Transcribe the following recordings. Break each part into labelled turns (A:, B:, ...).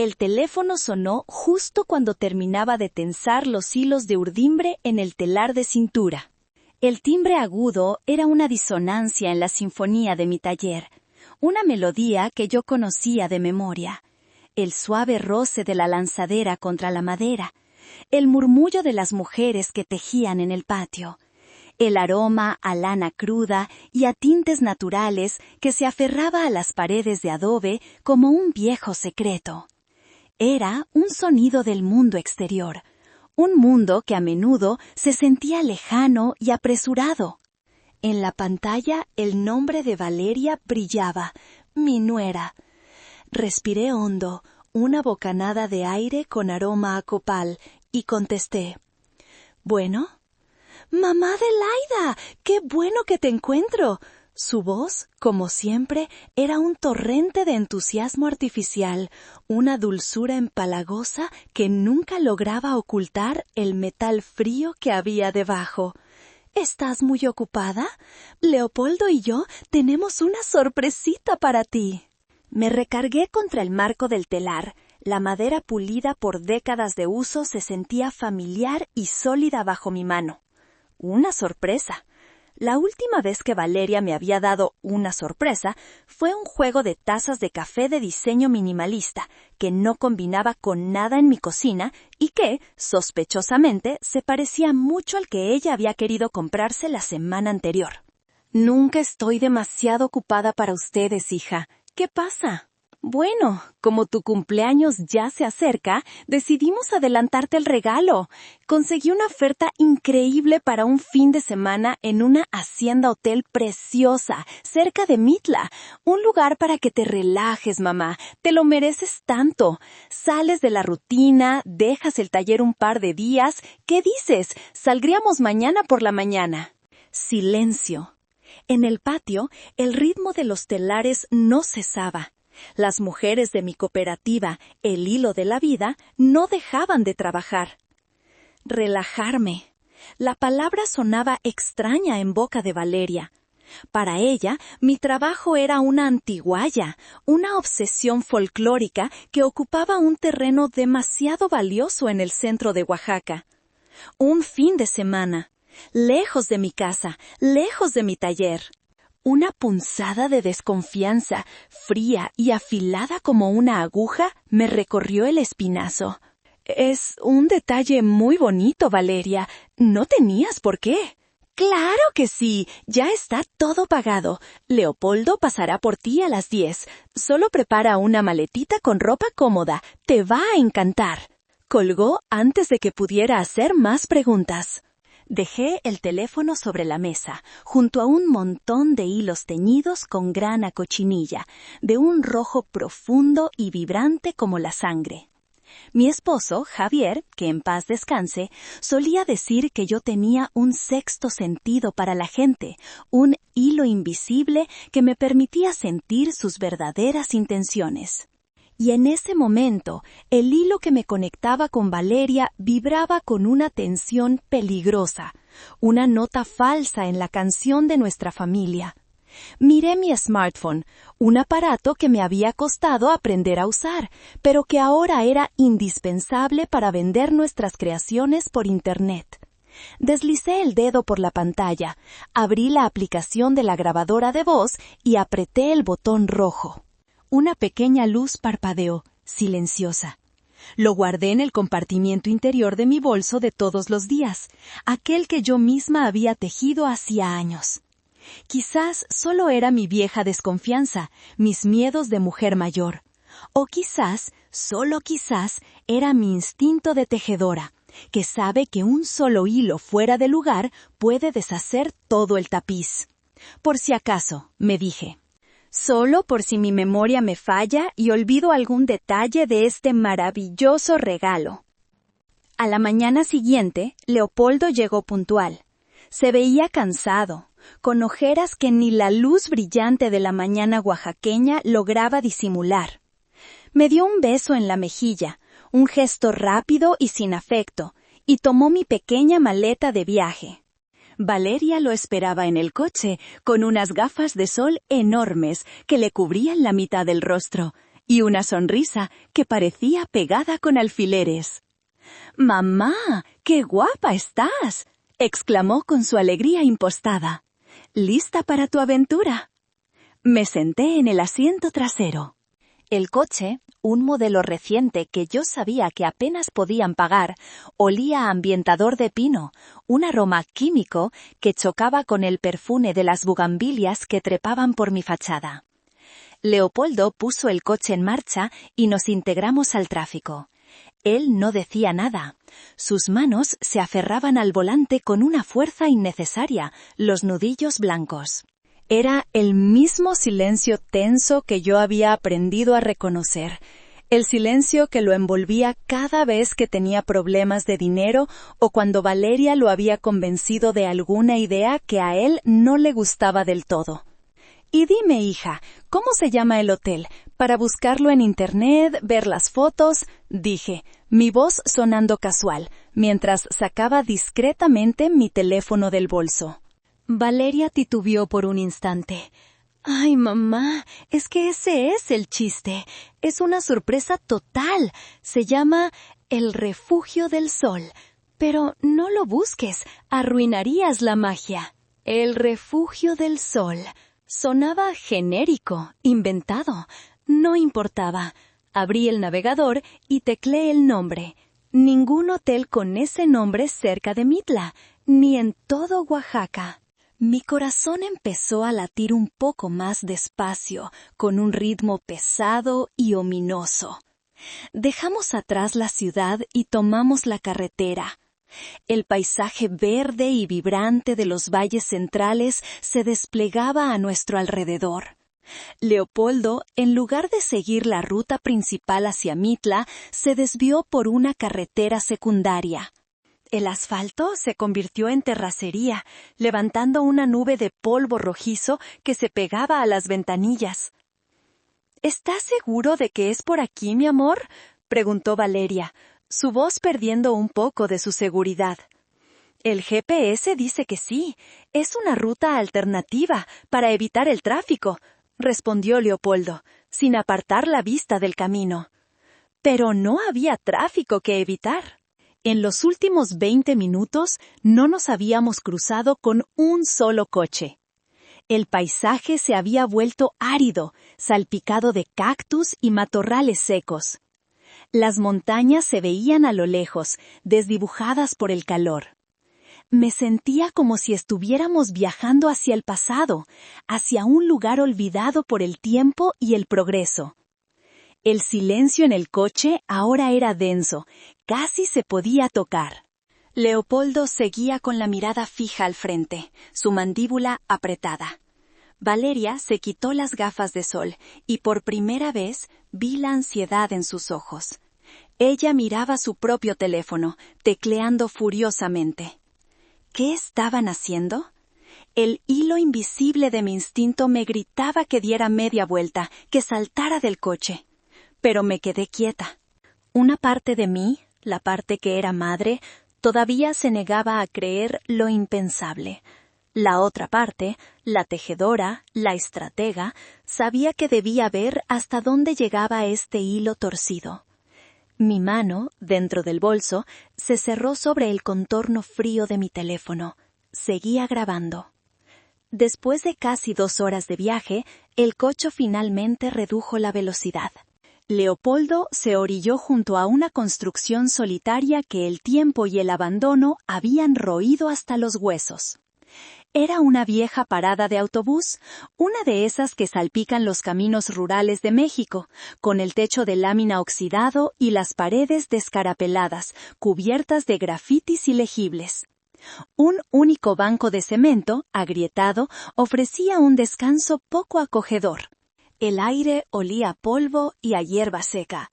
A: El teléfono sonó justo cuando terminaba de tensar los hilos de urdimbre en el telar de cintura. El timbre agudo era una disonancia en la sinfonía de mi taller, una melodía que yo conocía de memoria. El suave roce de la lanzadera contra la madera, el murmullo de las mujeres que tejían en el patio, el aroma a lana cruda y a tintes naturales que se aferraba a las paredes de adobe como un viejo secreto. Era un sonido del mundo exterior, un mundo que a menudo se sentía lejano y apresurado. En la pantalla el nombre de Valeria brillaba, mi nuera. Respiré hondo, una bocanada de aire con aroma a copal, y contesté. «¿Bueno?» «¡Mamá Adelaida! ¡Qué bueno que te encuentro!». Su voz, como siempre, era un torrente de entusiasmo artificial, una dulzura empalagosa que nunca lograba ocultar el metal frío que había debajo. «¿Estás muy ocupada? Leopoldo y yo tenemos una sorpresita para ti». Me recargué contra el marco del telar. La madera pulida por décadas de uso se sentía familiar y sólida bajo mi mano. Una sorpresa. La última vez que Valeria me había dado una sorpresa fue un juego de tazas de café de diseño minimalista que no combinaba con nada en mi cocina y que, sospechosamente, se parecía mucho al que ella había querido comprarse la semana anterior. «Nunca estoy demasiado ocupada para ustedes, hija. ¿Qué pasa?» «Bueno, como tu cumpleaños ya se acerca, decidimos adelantarte el regalo. Conseguí una oferta increíble para un fin de semana en una hacienda hotel preciosa, cerca de Mitla. Un lugar para que te relajes, mamá. Te lo mereces tanto. Sales de la rutina, dejas el taller un par de días. ¿Qué dices? Saldríamos mañana por la mañana». Silencio. En el patio, el ritmo de los telares no cesaba. Las mujeres de mi cooperativa, el hilo de la vida, no dejaban de trabajar. Relajarme. La palabra sonaba extraña en boca de Valeria. Para ella, mi trabajo era una antiguaya, una obsesión folclórica que ocupaba un terreno demasiado valioso en el centro de Oaxaca. Un fin de semana, lejos de mi casa, lejos de mi taller. Una punzada de desconfianza, fría y afilada como una aguja, me recorrió el espinazo. «Es un detalle muy bonito, Valeria. No tenías por qué». «¡Claro que sí! Ya está todo pagado. Leopoldo pasará por ti a las 10. Solo prepara una maletita con ropa cómoda. Te va a encantar». Colgó antes de que pudiera hacer más preguntas. Dejé el teléfono sobre la mesa, junto a un montón de hilos teñidos con grana cochinilla, de un rojo profundo y vibrante como la sangre. Mi esposo, Javier, que en paz descanse, solía decir que yo tenía un sexto sentido para la gente, un hilo invisible que me permitía sentir sus verdaderas intenciones. Y en ese momento, el hilo que me conectaba con Valeria vibraba con una tensión peligrosa, una nota falsa en la canción de nuestra familia. Miré mi smartphone, un aparato que me había costado aprender a usar, pero que ahora era indispensable para vender nuestras creaciones por Internet. Deslicé el dedo por la pantalla, abrí la aplicación de la grabadora de voz y apreté el botón rojo. Una pequeña luz parpadeó, silenciosa. Lo guardé en el compartimiento interior de mi bolso de todos los días, aquel que yo misma había tejido hacía años. Quizás solo era mi vieja desconfianza, mis miedos de mujer mayor. O quizás, solo quizás, era mi instinto de tejedora, que sabe que un solo hilo fuera de lugar puede deshacer todo el tapiz. Por si acaso, me dije. Solo por si mi memoria me falla y olvido algún detalle de este maravilloso regalo. A la mañana siguiente, Leopoldo llegó puntual. Se veía cansado, con ojeras que ni la luz brillante de la mañana oaxaqueña lograba disimular. Me dio un beso en la mejilla, un gesto rápido y sin afecto, y tomó mi pequeña maleta de viaje. Valeria lo esperaba en el coche, con unas gafas de sol enormes que le cubrían la mitad del rostro, y una sonrisa que parecía pegada con alfileres. «¡Mamá! ¡Qué guapa estás!», exclamó con su alegría impostada. «¿Lista para tu aventura?». Me senté en el asiento trasero. El coche, un modelo reciente que yo sabía que apenas podían pagar, olía a ambientador de pino, un aroma químico que chocaba con el perfume de las bugambilias que trepaban por mi fachada. Leopoldo puso el coche en marcha y nos integramos al tráfico. Él no decía nada. Sus manos se aferraban al volante con una fuerza innecesaria, los nudillos blancos. Era el mismo silencio tenso que yo había aprendido a reconocer, el silencio que lo envolvía cada vez que tenía problemas de dinero o cuando Valeria lo había convencido de alguna idea que a él no le gustaba del todo. «Y dime, hija, ¿cómo se llama el hotel? Para buscarlo en internet, ver las fotos», dije, mi voz sonando casual, mientras sacaba discretamente mi teléfono del bolso. Valeria titubeó por un instante. «Ay, mamá, es que ese es el chiste. Es una sorpresa total. Se llama El Refugio del Sol. Pero no lo busques, arruinarías la magia». El Refugio del Sol. Sonaba genérico, inventado. No importaba. Abrí el navegador y tecleé el nombre. Ningún hotel con ese nombre cerca de Mitla, ni en todo Oaxaca. Mi corazón empezó a latir un poco más despacio, con un ritmo pesado y ominoso. Dejamos atrás la ciudad y tomamos la carretera. El paisaje verde y vibrante de los valles centrales se desplegaba a nuestro alrededor. Leopoldo, en lugar de seguir la ruta principal hacia Mitla, se desvió por una carretera secundaria. El asfalto se convirtió en terracería, levantando una nube de polvo rojizo que se pegaba a las ventanillas. «¿Estás seguro de que es por aquí, mi amor?», preguntó Valeria, su voz perdiendo un poco de su seguridad. «El GPS dice que sí, es una ruta alternativa para evitar el tráfico», respondió Leopoldo, sin apartar la vista del camino. Pero no había tráfico que evitar. En los últimos 20 minutos no nos habíamos cruzado con un solo coche. El paisaje se había vuelto árido, salpicado de cactus y matorrales secos. Las montañas se veían a lo lejos, desdibujadas por el calor. Me sentía como si estuviéramos viajando hacia el pasado, hacia un lugar olvidado por el tiempo y el progreso. El silencio en el coche ahora era denso, casi se podía tocar. Leopoldo seguía con la mirada fija al frente, su mandíbula apretada. Valeria se quitó las gafas de sol y por primera vez vi la ansiedad en sus ojos. Ella miraba su propio teléfono, tecleando furiosamente. ¿Qué estaban haciendo? El hilo invisible de mi instinto me gritaba que diera media vuelta, que saltara del coche. Pero me quedé quieta. Una parte de mí, la parte que era madre, todavía se negaba a creer lo impensable. La otra parte, la tejedora, la estratega, sabía que debía ver hasta dónde llegaba este hilo torcido. Mi mano, dentro del bolso, se cerró sobre el contorno frío de mi teléfono. Seguía grabando. Después de casi 2 horas de viaje, el coche finalmente redujo la velocidad. Leopoldo se orilló junto a una construcción solitaria que el tiempo y el abandono habían roído hasta los huesos. Era una vieja parada de autobús, una de esas que salpican los caminos rurales de México, con el techo de lámina oxidado y las paredes descarapeladas, cubiertas de grafitis ilegibles. Un único banco de cemento, agrietado, ofrecía un descanso poco acogedor. El aire olía a polvo y a hierba seca.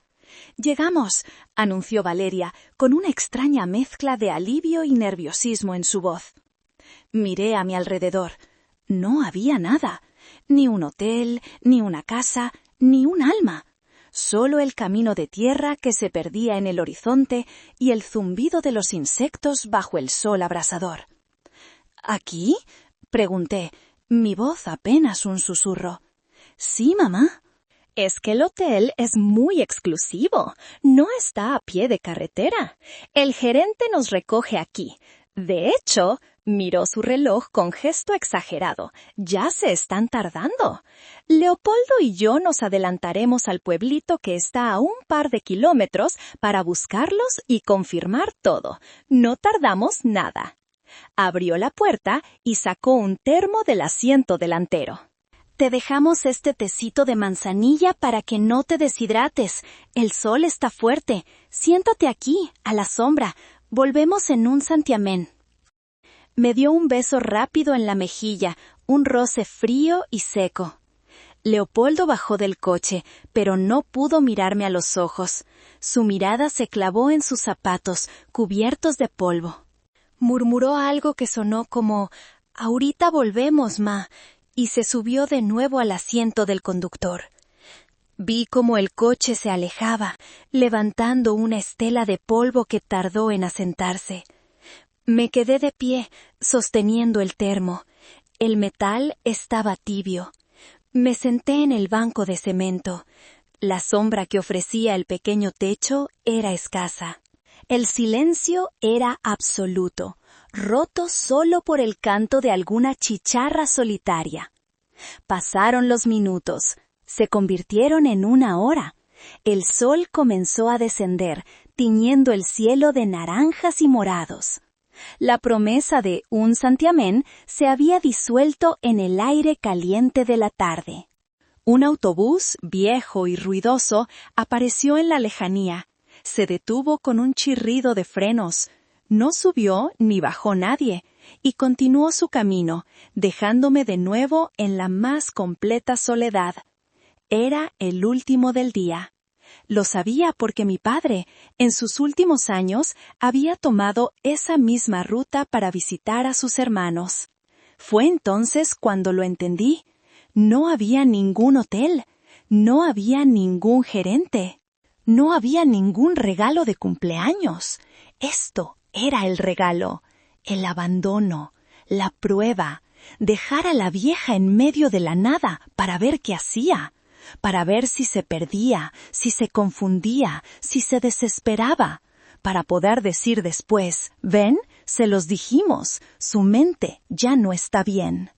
A: «Llegamos», anunció Valeria, con una extraña mezcla de alivio y nerviosismo en su voz. Miré a mi alrededor. No había nada. Ni un hotel, ni una casa, ni un alma. Solo el camino de tierra que se perdía en el horizonte y el zumbido de los insectos bajo el sol abrasador. «¿Aquí?», pregunté, mi voz apenas un susurro. «Sí, mamá». Es que el hotel es muy exclusivo. No está a pie de carretera. El gerente nos recoge aquí. De hecho, miró su reloj con gesto exagerado. Ya se están tardando. Leopoldo y yo nos adelantaremos al pueblito que está a un par de kilómetros para buscarlos y confirmar todo. No tardamos nada. Abrió la puerta y sacó un termo del asiento delantero. Te dejamos este tecito de manzanilla para que no te deshidrates. El sol está fuerte. Siéntate aquí, a la sombra. Volvemos en un santiamén. Me dio un beso rápido en la mejilla, un roce frío y seco. Leopoldo bajó del coche, pero no pudo mirarme a los ojos. Su mirada se clavó en sus zapatos, cubiertos de polvo. Murmuró algo que sonó como «Ahorita volvemos, ma», y se subió de nuevo al asiento del conductor. Vi cómo el coche se alejaba, levantando una estela de polvo que tardó en asentarse. Me quedé de pie, sosteniendo el termo. El metal estaba tibio. Me senté en el banco de cemento. La sombra que ofrecía el pequeño techo era escasa. El silencio era absoluto, roto solo por el canto de alguna chicharra solitaria. Pasaron los minutos, se convirtieron en una hora. El sol comenzó a descender, tiñendo el cielo de naranjas y morados. La promesa de un santiamén se había disuelto en el aire caliente de la tarde. Un autobús, viejo y ruidoso, apareció en la lejanía. Se detuvo con un chirrido de frenos. No subió ni bajó nadie, y continuó su camino, dejándome de nuevo en la más completa soledad. Era el último del día. Lo sabía porque mi padre, en sus últimos años, había tomado esa misma ruta para visitar a sus hermanos. Fue entonces cuando lo entendí. No había ningún hotel, no había ningún gerente, no había ningún regalo de cumpleaños. Esto era el regalo, el abandono, la prueba, dejar a la vieja en medio de la nada para ver qué hacía, para ver si se perdía, si se confundía, si se desesperaba, para poder decir después, «Ven, se los dijimos, su mente ya no está bien».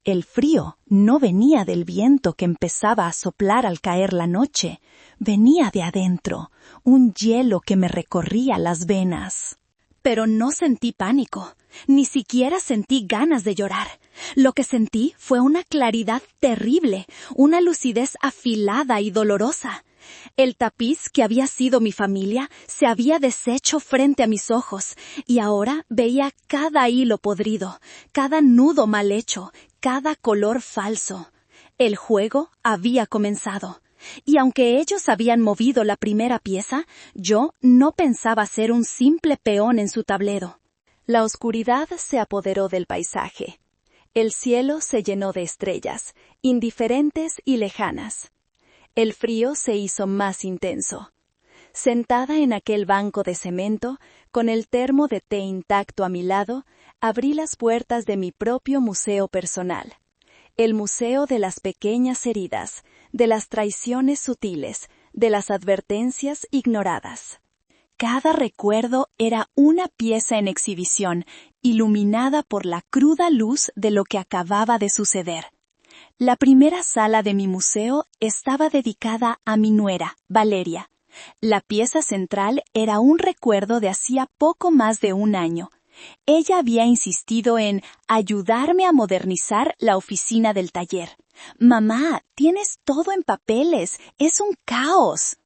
A: El frío no venía del viento que empezaba a soplar al caer la noche, venía de adentro, un hielo que me recorría las venas. Pero no sentí pánico, ni siquiera sentí ganas de llorar. Lo que sentí fue una claridad terrible, una lucidez afilada y dolorosa. El tapiz que había sido mi familia se había deshecho frente a mis ojos, y ahora veía cada hilo podrido, cada nudo mal hecho, cada color falso. El juego había comenzado. Y aunque ellos habían movido la primera pieza, yo no pensaba ser un simple peón en su tablero. La oscuridad se apoderó del paisaje. El cielo se llenó de estrellas, indiferentes y lejanas. El frío se hizo más intenso. Sentada en aquel banco de cemento, con el termo de té intacto a mi lado, abrí las puertas de mi propio museo personal. El museo de las pequeñas heridas, de las traiciones sutiles, de las advertencias ignoradas. Cada recuerdo era una pieza en exhibición, iluminada por la cruda luz de lo que acababa de suceder. La primera sala de mi museo estaba dedicada a mi nuera, Valeria. La pieza central era un recuerdo de hacía poco más de un año. Ella había insistido en ayudarme a modernizar la oficina del taller. «Mamá, tienes todo en papeles, es un caos».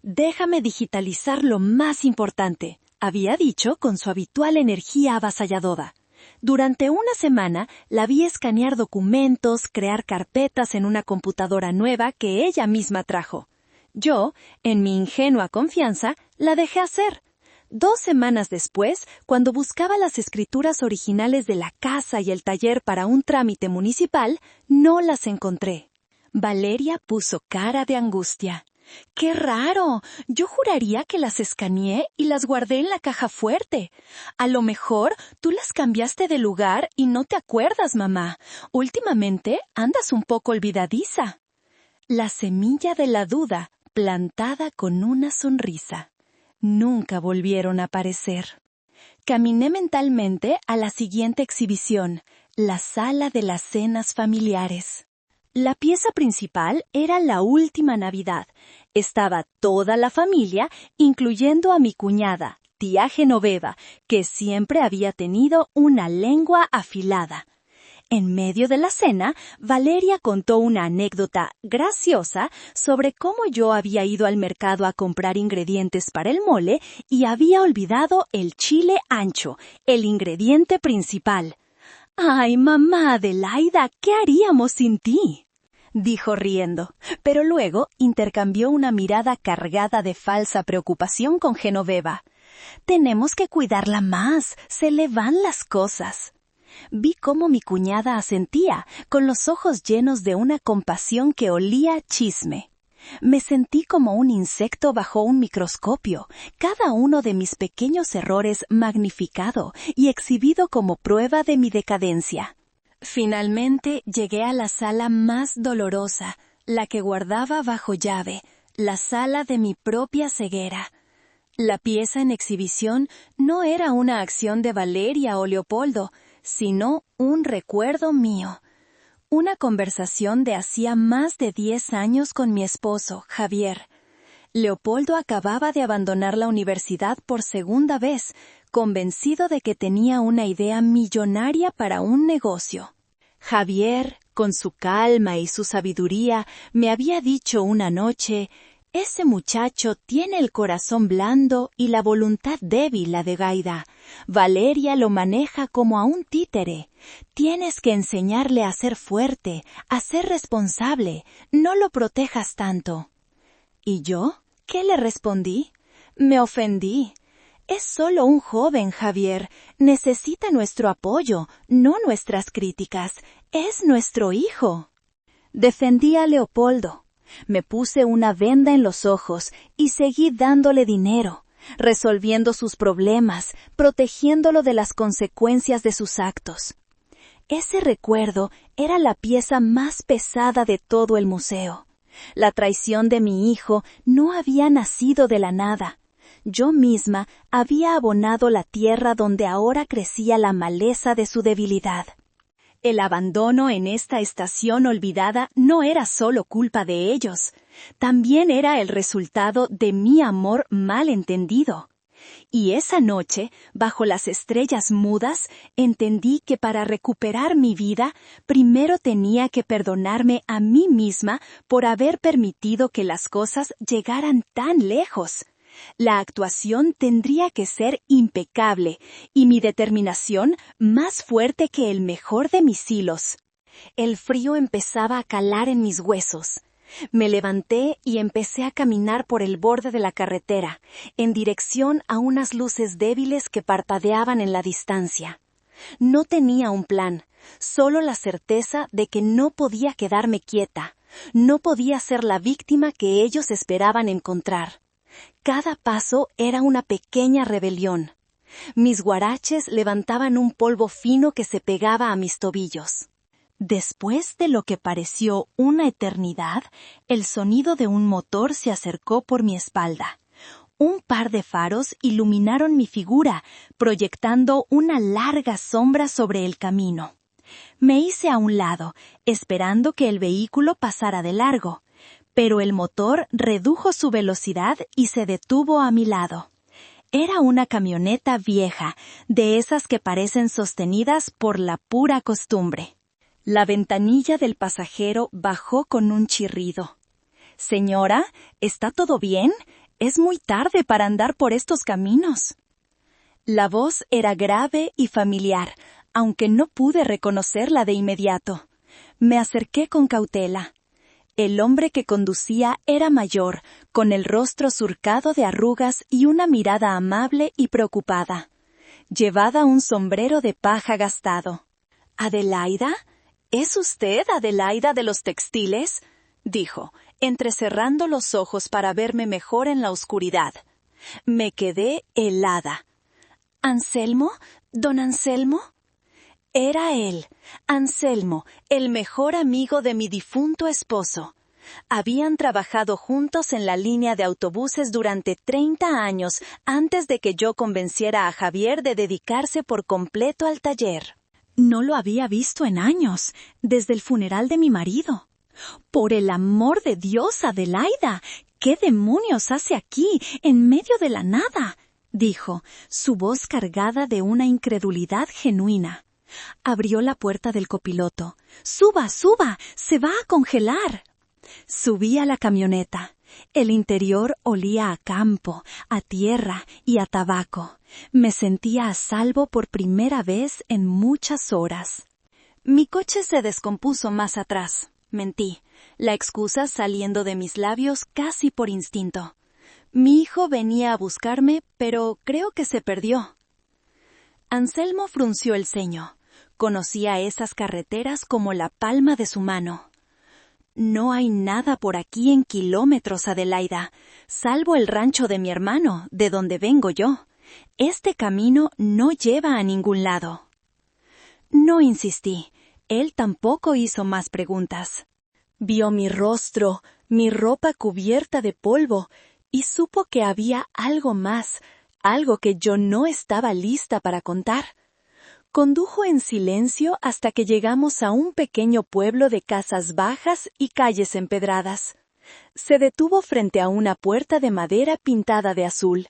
A: «Déjame digitalizar lo más importante», había dicho con su habitual energía avasalladora. Durante una semana la vi escanear documentos, crear carpetas en una computadora nueva que ella misma trajo. Yo, en mi ingenua confianza, la dejé hacer. 2 semanas después, cuando buscaba las escrituras originales de la casa y el taller para un trámite municipal, no las encontré. Valeria puso cara de angustia. ¡Qué raro! Yo juraría que las escaneé y las guardé en la caja fuerte. A lo mejor tú las cambiaste de lugar y no te acuerdas, mamá. Últimamente andas un poco olvidadiza. La semilla de la duda, plantada con una sonrisa. Nunca volvieron a aparecer. Caminé mentalmente a la siguiente exhibición, la sala de las cenas familiares. La pieza principal era la última Navidad. Estaba toda la familia, incluyendo a mi cuñada, tía Genoveva, que siempre había tenido una lengua afilada. En medio de la cena, Valeria contó una anécdota graciosa sobre cómo yo había ido al mercado a comprar ingredientes para el mole y había olvidado el chile ancho, el ingrediente principal. «¡Ay, mamá Adelaida, qué haríamos sin ti!», dijo riendo, pero luego intercambió una mirada cargada de falsa preocupación con Genoveva. «Tenemos que cuidarla más, se le van las cosas». Vi cómo mi cuñada asentía, con los ojos llenos de una compasión que olía a chisme. Me sentí como un insecto bajo un microscopio, cada uno de mis pequeños errores magnificado y exhibido como prueba de mi decadencia. Finalmente llegué a la sala más dolorosa, la que guardaba bajo llave, la sala de mi propia ceguera. La pieza en exhibición no era una acción de Valeria o Leopoldo, sino un recuerdo mío. Una conversación de hacía más de 10 años con mi esposo, Javier. Leopoldo acababa de abandonar la universidad por segunda vez, convencido de que tenía una idea millonaria para un negocio. Javier, con su calma y su sabiduría, me había dicho una noche: «Ese muchacho tiene el corazón blando y la voluntad débil, Adelaida. Valeria lo maneja como a un títere. Tienes que enseñarle a ser fuerte, a ser responsable. No lo protejas tanto». ¿Y yo? ¿Qué le respondí? Me ofendí. «Es solo un joven, Javier. Necesita nuestro apoyo, no nuestras críticas. Es nuestro hijo». Defendí a Leopoldo. Me puse una venda en los ojos y seguí dándole dinero, resolviendo sus problemas, protegiéndolo de las consecuencias de sus actos. Ese recuerdo era la pieza más pesada de todo el museo. La traición de mi hijo no había nacido de la nada. Yo misma había abonado la tierra donde ahora crecía la maleza de su debilidad. El abandono en esta estación olvidada no era solo culpa de ellos, también era el resultado de mi amor mal entendido. Y esa noche, bajo las estrellas mudas, entendí que para recuperar mi vida, primero tenía que perdonarme a mí misma por haber permitido que las cosas llegaran tan lejos. La actuación tendría que ser impecable y mi determinación más fuerte que el mejor de mis hilos. El frío empezaba a calar en mis huesos. Me levanté y empecé a caminar por el borde de la carretera, en dirección a unas luces débiles que parpadeaban en la distancia. No tenía un plan, solo la certeza de que no podía quedarme quieta, no podía ser la víctima que ellos esperaban encontrar. Cada paso era una pequeña rebelión. Mis guaraches levantaban un polvo fino que se pegaba a mis tobillos. Después de lo que pareció una eternidad, el sonido de un motor se acercó por mi espalda. Un par de faros iluminaron mi figura, proyectando una larga sombra sobre el camino. Me hice a un lado, esperando que el vehículo pasara de largo, pero el motor redujo su velocidad y se detuvo a mi lado. Era una camioneta vieja, de esas que parecen sostenidas por la pura costumbre. La ventanilla del pasajero bajó con un chirrido. «Señora, ¿está todo bien? Es muy tarde para andar por estos caminos». La voz era grave y familiar, aunque no pude reconocerla de inmediato. Me acerqué con cautela. El hombre que conducía era mayor, con el rostro surcado de arrugas y una mirada amable y preocupada. Llevaba un sombrero de paja gastado. «¿Adelaida? ¿Es usted Adelaida de los textiles?», dijo, entrecerrando los ojos para verme mejor en la oscuridad. Me quedé helada. «¿Anselmo? ¿Don Anselmo?» Era él, Anselmo, el mejor amigo de mi difunto esposo. Habían trabajado juntos en la línea de autobuses durante 30 años antes de que yo convenciera a Javier de dedicarse por completo al taller. No lo había visto en años, desde el funeral de mi marido. «Por el amor de Dios, Adelaida, ¿qué demonios hace aquí, en medio de la nada?», dijo, su voz cargada de una incredulidad genuina. Abrió la puerta del copiloto. «Suba, suba, se va a congelar». Subí a la camioneta. El interior olía a campo, a tierra y a tabaco. Me sentía a salvo por primera vez en muchas horas. Mi coche se descompuso más atrás. Mentí, la excusa saliendo de mis labios casi por instinto. Mi hijo venía a buscarme, pero creo que se perdió. Anselmo frunció el ceño. Conocía esas carreteras como la palma de su mano. «No hay nada por aquí en kilómetros, Adelaida, salvo el rancho de mi hermano, de donde vengo yo. Este camino no lleva a ningún lado». No insistí. Él tampoco hizo más preguntas. Vio mi rostro, mi ropa cubierta de polvo, y supo que había algo más, algo que yo no estaba lista para contar. Condujo en silencio hasta que llegamos a un pequeño pueblo de casas bajas y calles empedradas. Se detuvo frente a una puerta de madera pintada de azul.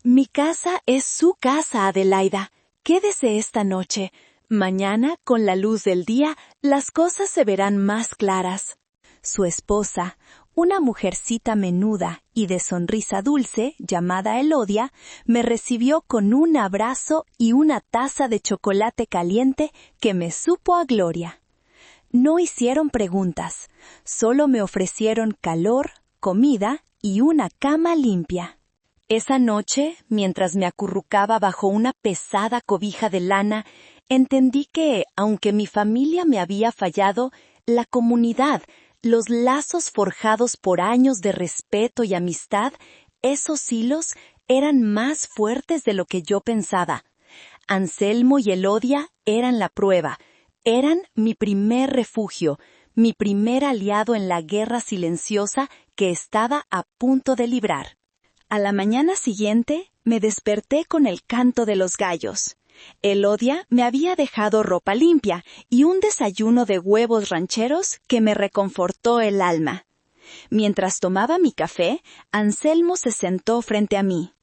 A: «Mi casa es su casa, Adelaida. Quédese esta noche. Mañana, con la luz del día, las cosas se verán más claras». Su esposa, una mujercita menuda y de sonrisa dulce, llamada Elodia, me recibió con un abrazo y una taza de chocolate caliente que me supo a gloria. No hicieron preguntas, solo me ofrecieron calor, comida y una cama limpia. Esa noche, mientras me acurrucaba bajo una pesada cobija de lana, entendí que, aunque mi familia me había fallado, la comunidad, los lazos forjados por años de respeto y amistad, esos hilos eran más fuertes de lo que yo pensaba. Anselmo y Elodia eran la prueba, eran mi primer refugio, mi primer aliado en la guerra silenciosa que estaba a punto de librar. A la mañana siguiente me desperté con el canto de los gallos. Elodia me había dejado ropa limpia y un desayuno de huevos rancheros que me reconfortó el alma. Mientras tomaba mi café, Anselmo se sentó frente a mí.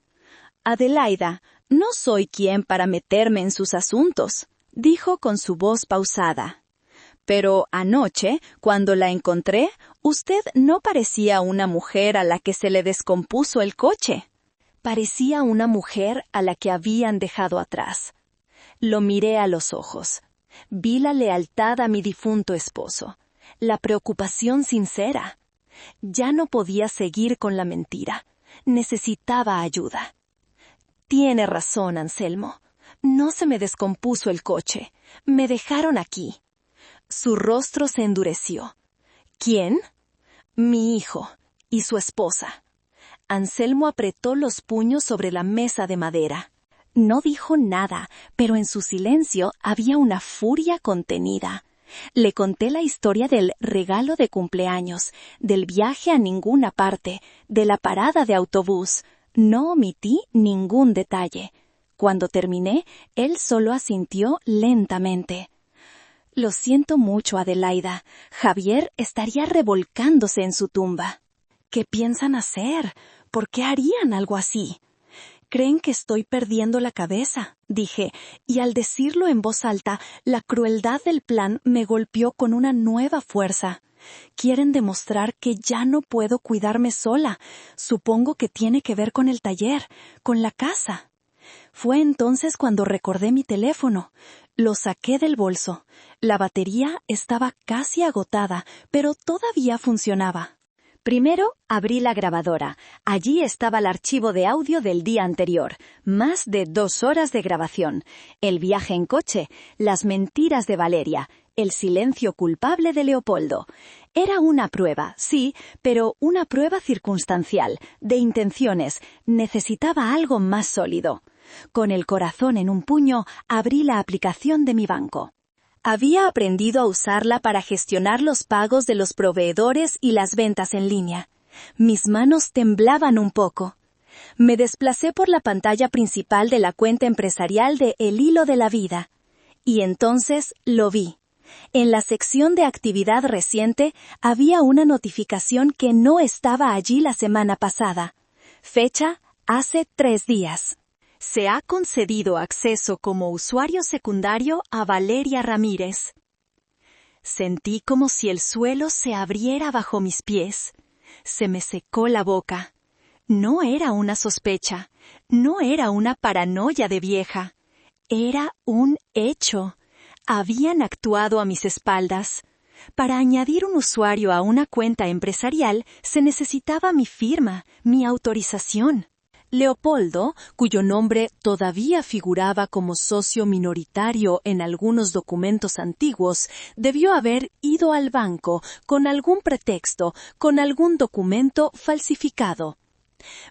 A: «Adelaida, no soy quien para meterme en sus asuntos», dijo con su voz pausada. «Pero anoche, cuando la encontré, usted no parecía una mujer a la que se le descompuso el coche. Parecía una mujer a la que habían dejado atrás». Lo miré a los ojos. Vi la lealtad a mi difunto esposo, la preocupación sincera. Ya no podía seguir con la mentira. Necesitaba ayuda. «Tiene razón, Anselmo. No se me descompuso el coche. Me dejaron aquí». Su rostro se endureció. «¿Quién?» «Mi hijo y su esposa». Anselmo apretó los puños sobre la mesa de madera. No dijo nada, pero en su silencio había una furia contenida. Le conté la historia del regalo de cumpleaños, del viaje a ninguna parte, de la parada de autobús. No omití ningún detalle. Cuando terminé, él solo asintió lentamente. «Lo siento mucho, Adelaida. Javier estaría revolcándose en su tumba». «¿Qué piensan hacer? ¿Por qué harían algo así?» «Creen que estoy perdiendo la cabeza», dije, y al decirlo en voz alta, la crueldad del plan me golpeó con una nueva fuerza. «Quieren demostrar que ya no puedo cuidarme sola. Supongo que tiene que ver con el taller, con la casa». Fue entonces cuando recordé mi teléfono. Lo saqué del bolso. La batería estaba casi agotada, pero todavía funcionaba. Primero abrí la grabadora. Allí estaba el archivo de audio del día anterior, más de 2 horas de grabación, el viaje en coche, las mentiras de Valeria, el silencio culpable de Leopoldo. Era una prueba, sí, pero una prueba circunstancial, de intenciones. Necesitaba algo más sólido. Con el corazón en un puño, abrí la aplicación de mi banco. Había aprendido a usarla para gestionar los pagos de los proveedores y las ventas en línea. Mis manos temblaban un poco. Me desplacé por la pantalla principal de la cuenta empresarial de El Hilo de la Vida. Y entonces lo vi. En la sección de actividad reciente había una notificación que no estaba allí la semana pasada. Fecha: hace 3 días. Se ha concedido acceso como usuario secundario a Valeria Ramírez. Sentí como si el suelo se abriera bajo mis pies. Se me secó la boca. No era una sospecha, no era una paranoia de vieja. Era un hecho. Habían actuado a mis espaldas. Para añadir un usuario a una cuenta empresarial se necesitaba mi firma, mi autorización. Leopoldo, cuyo nombre todavía figuraba como socio minoritario en algunos documentos antiguos, debió haber ido al banco con algún pretexto, con algún documento falsificado.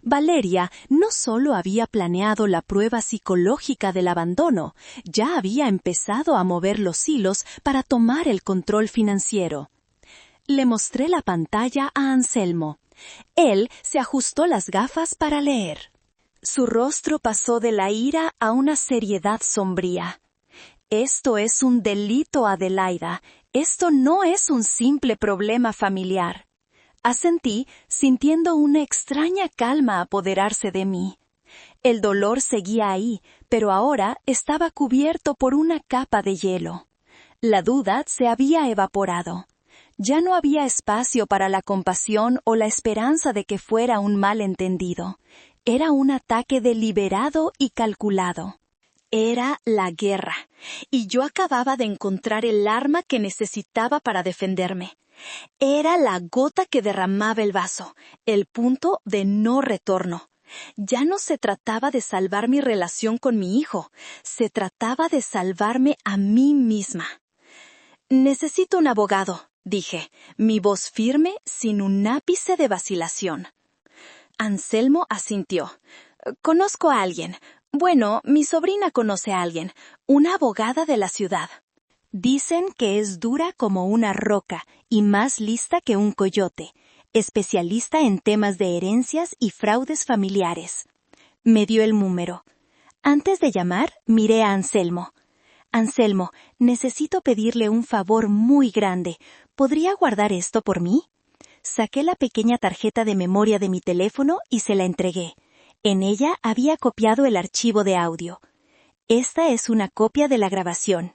A: Valeria no solo había planeado la prueba psicológica del abandono, ya había empezado a mover los hilos para tomar el control financiero. Le mostré la pantalla a Anselmo. Él se ajustó las gafas para leer. Su rostro pasó de la ira a una seriedad sombría. Esto es un delito, Adelaida. Esto no es un simple problema familiar. Asentí, sintiendo una extraña calma apoderarse de mí. El dolor seguía ahí, pero ahora estaba cubierto por una capa de hielo. La duda se había evaporado. Ya no había espacio para la compasión o la esperanza de que fuera un malentendido. Era un ataque deliberado y calculado. Era la guerra, y yo acababa de encontrar el arma que necesitaba para defenderme. Era la gota que derramaba el vaso, el punto de no retorno. Ya no se trataba de salvar mi relación con mi hijo, se trataba de salvarme a mí misma. Necesito un abogado, dije, mi voz firme sin un ápice de vacilación. Anselmo asintió. Conozco a alguien. Bueno, mi sobrina conoce a alguien, una abogada de la ciudad. Dicen que es dura como una roca y más lista que un coyote, especialista en temas de herencias y fraudes familiares. Me dio el número. Antes de llamar, miré a Anselmo. Anselmo, necesito pedirle un favor muy grande. ¿Podría guardar esto por mí? Saqué la pequeña tarjeta de memoria de mi teléfono y se la entregué. En ella había copiado el archivo de audio. Esta es una copia de la grabación.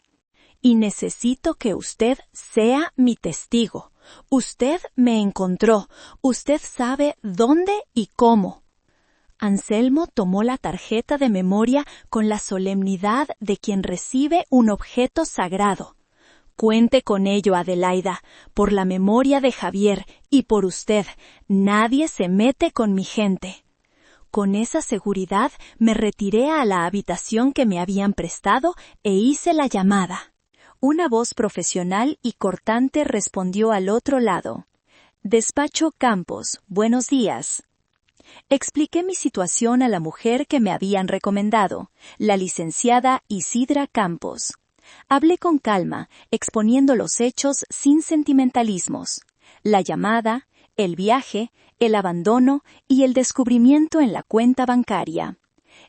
A: Y necesito que usted sea mi testigo. Usted me encontró. Usted sabe dónde y cómo. Anselmo tomó la tarjeta de memoria con la solemnidad de quien recibe un objeto sagrado. Cuente con ello, Adelaida, por la memoria de Javier y por usted. Nadie se mete con mi gente. Con esa seguridad me retiré a la habitación que me habían prestado e hice la llamada. Una voz profesional y cortante respondió al otro lado. Despacho Campos, buenos días. Expliqué mi situación a la mujer que me habían recomendado, la licenciada Isidra Campos. Hablé con calma, exponiendo los hechos sin sentimentalismos. La llamada, el viaje, el abandono y el descubrimiento en la cuenta bancaria.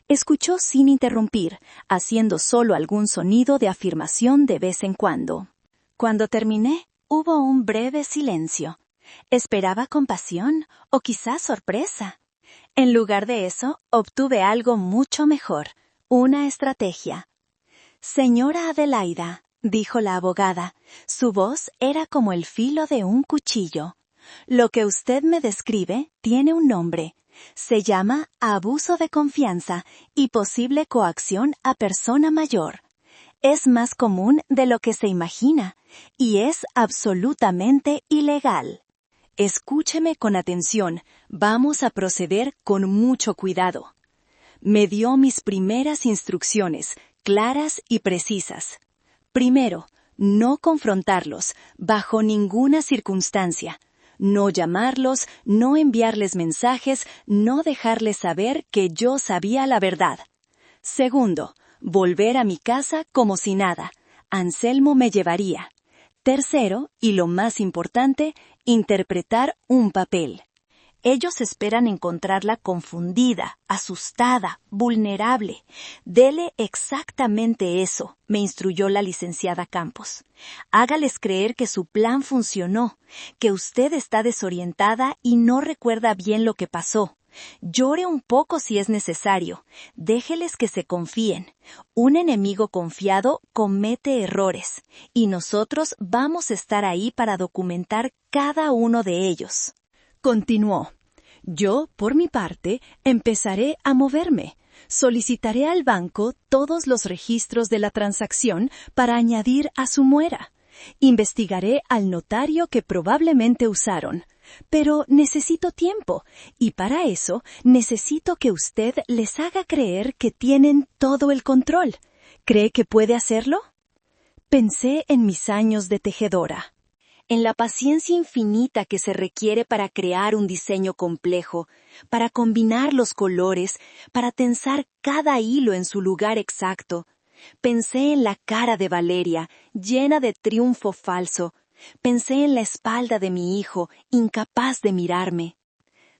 A: Escuchó sin interrumpir, haciendo solo algún sonido de afirmación de vez en cuando. Cuando terminé, hubo un breve silencio. Esperaba compasión o quizás sorpresa. En lugar de eso, obtuve algo mucho mejor, una estrategia. Señora Adelaida, dijo la abogada, su voz era como el filo de un cuchillo. Lo que usted me describe tiene un nombre. Se llama abuso de confianza y posible coacción a persona mayor. Es más común de lo que se imagina y es absolutamente ilegal. Escúcheme con atención, vamos a proceder con mucho cuidado. Me dio mis primeras instrucciones, claras y precisas. Primero, no confrontarlos, bajo ninguna circunstancia. No llamarlos, no enviarles mensajes, no dejarles saber que yo sabía la verdad. Segundo, volver a mi casa como si nada, Anselmo me llevaría. Tercero, y lo más importante, interpretar un papel. Ellos esperan encontrarla confundida, asustada, vulnerable. Dele exactamente eso, me instruyó la licenciada Campos. Hágales creer que su plan funcionó, que usted está desorientada y no recuerda bien lo que pasó. Llore un poco si es necesario. Déjeles que se confíen. Un enemigo confiado comete errores, y nosotros vamos a estar ahí para documentar cada uno de ellos. Continuó. Yo, por mi parte, empezaré a moverme. Solicitaré al banco todos los registros de la transacción para añadir a su muera. Investigaré al notario que probablemente usaron. Pero necesito tiempo, y para eso necesito que usted les haga creer que tienen todo el control. ¿Cree que puede hacerlo? Pensé en mis años de tejedora, en la paciencia infinita que se requiere para crear un diseño complejo, para combinar los colores, para tensar cada hilo en su lugar exacto. Pensé en la cara de Valeria, llena de triunfo falso. Pensé en la espalda de mi hijo, incapaz de mirarme.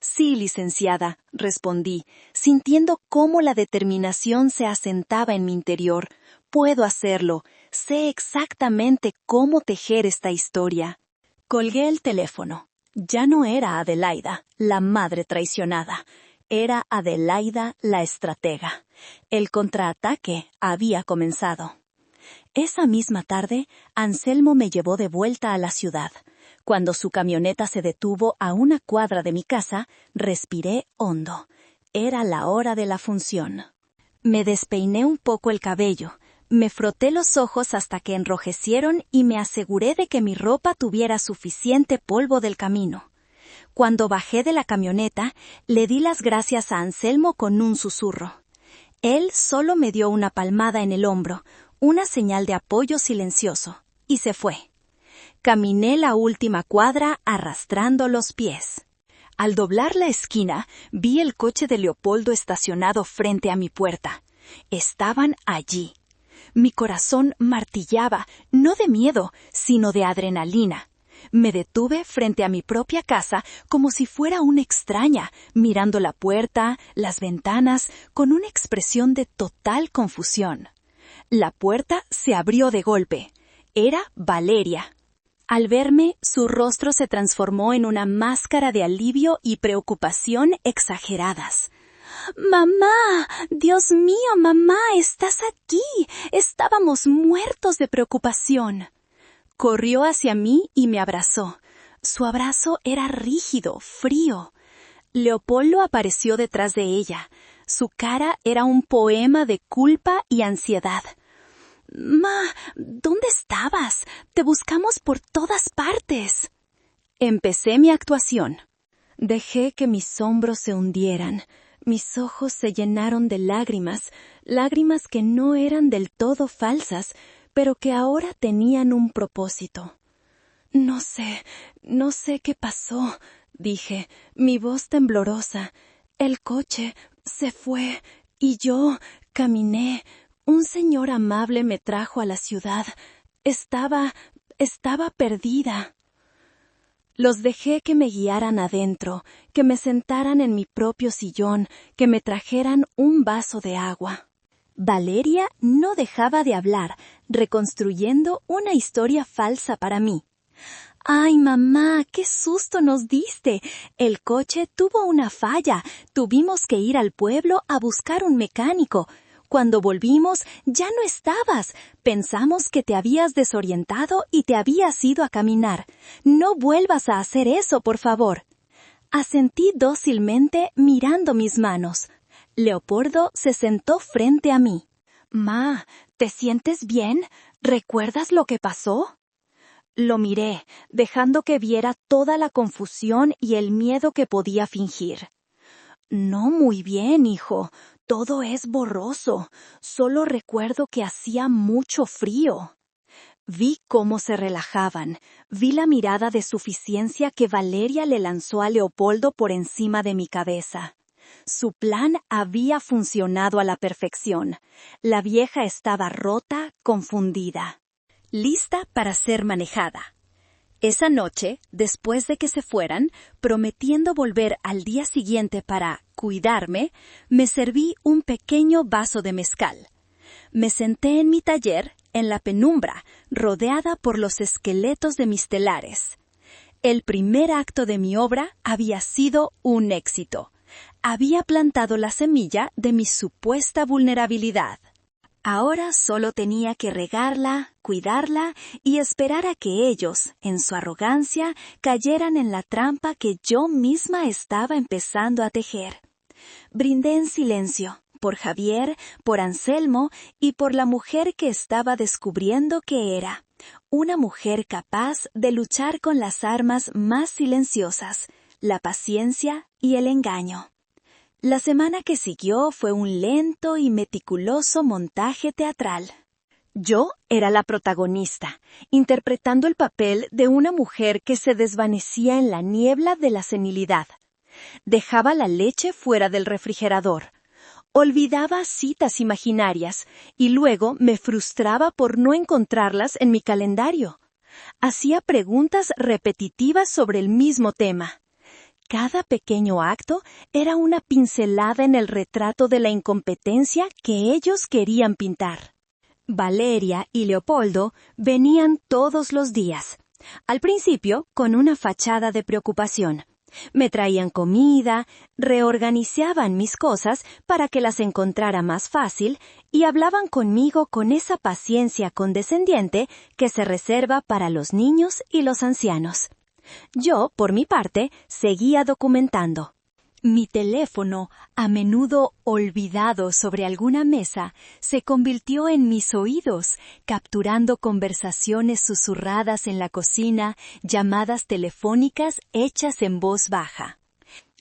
A: Sí, licenciada, respondí, sintiendo cómo la determinación se asentaba en mi interior. Puedo hacerlo. Sé exactamente cómo tejer esta historia. Colgué el teléfono. Ya no era Adelaida, la madre traicionada. Era Adelaida, la estratega. El contraataque había comenzado. Esa misma tarde, Anselmo me llevó de vuelta a la ciudad. Cuando su camioneta se detuvo a una cuadra de mi casa, respiré hondo. Era la hora de la función. Me despeiné un poco el cabello, me froté los ojos hasta que enrojecieron y me aseguré de que mi ropa tuviera suficiente polvo del camino. Cuando bajé de la camioneta, le di las gracias a Anselmo con un susurro. Él solo me dio una palmada en el hombro, una señal de apoyo silencioso, y se fue. Caminé la última cuadra arrastrando los pies. Al doblar la esquina, vi el coche de Leopoldo estacionado frente a mi puerta. Estaban allí. Mi corazón martillaba, no de miedo, sino de adrenalina. Me detuve frente a mi propia casa como si fuera una extraña, mirando la puerta, las ventanas, con una expresión de total confusión. La puerta se abrió de golpe. Era Valeria. Al verme, su rostro se transformó en una máscara de alivio y preocupación exageradas. «¡Mamá! ¡Dios mío, mamá! ¡Estás aquí! Estábamos muertos de preocupación». Corrió hacia mí y me abrazó. Su abrazo era rígido, frío. Leopoldo apareció detrás de ella. Su cara era un poema de culpa y ansiedad. «Ma, ¿dónde estabas? Te buscamos por todas partes». Empecé mi actuación. Dejé que mis hombros se hundieran. Mis ojos se llenaron de lágrimas, lágrimas que no eran del todo falsas, pero que ahora tenían un propósito. No sé qué pasó», dije, mi voz temblorosa. «El coche se fue y yo caminé. Un señor amable me trajo a la ciudad. Estaba perdida». Los dejé que me guiaran adentro, que me sentaran en mi propio sillón, que me trajeran un vaso de agua. Valeria no dejaba de hablar, reconstruyendo una historia falsa para mí. «¡Ay, mamá, qué susto nos diste! El coche tuvo una falla. Tuvimos que ir al pueblo a buscar un mecánico. Cuando volvimos, ya no estabas. Pensamos que te habías desorientado y te habías ido a caminar. No vuelvas a hacer eso, por favor». Asentí dócilmente mirando mis manos. Leopoldo se sentó frente a mí. «Ma, ¿te sientes bien? ¿Recuerdas lo que pasó?» Lo miré, dejando que viera toda la confusión y el miedo que podía fingir. «No muy bien, hijo. Todo es borroso. Solo recuerdo que hacía mucho frío». Vi cómo se relajaban. Vi la mirada de suficiencia que Valeria le lanzó a Leopoldo por encima de mi cabeza. Su plan había funcionado a la perfección. La vieja estaba rota, confundida. lista para ser manejada. Esa noche, después de que se fueran, prometiendo volver al día siguiente para cuidarme, me serví un pequeño vaso de mezcal. Me senté en mi taller, en la penumbra, rodeada por los esqueletos de mis telares. El primer acto de mi obra había sido un éxito. Había plantado la semilla de mi supuesta vulnerabilidad. Ahora solo tenía que regarla, cuidarla y esperar a que ellos, en su arrogancia, cayeran en la trampa que yo misma estaba empezando a tejer. Brindé en silencio, por Javier, por Anselmo y por la mujer que estaba descubriendo que era. Una mujer capaz de luchar con las armas más silenciosas, la paciencia y el engaño. La semana que siguió fue un lento y meticuloso montaje teatral. Yo era la protagonista, interpretando el papel de una mujer que se desvanecía en la niebla de la senilidad. Dejaba la leche fuera del refrigerador. Olvidaba citas imaginarias y luego me frustraba por no encontrarlas en mi calendario. Hacía preguntas repetitivas sobre el mismo tema. Cada pequeño acto era una pincelada en el retrato de la incompetencia que ellos querían pintar. Valeria y Leopoldo venían todos los días. Al principio, con una fachada de preocupación. Me traían comida, reorganizaban mis cosas para que las encontrara más fácil y hablaban conmigo con esa paciencia condescendiente que se reserva para los niños y los ancianos. Yo, por mi parte, seguía documentando. Mi teléfono, a menudo olvidado sobre alguna mesa, se convirtió en mis oídos, capturando conversaciones susurradas en la cocina, llamadas telefónicas hechas en voz baja.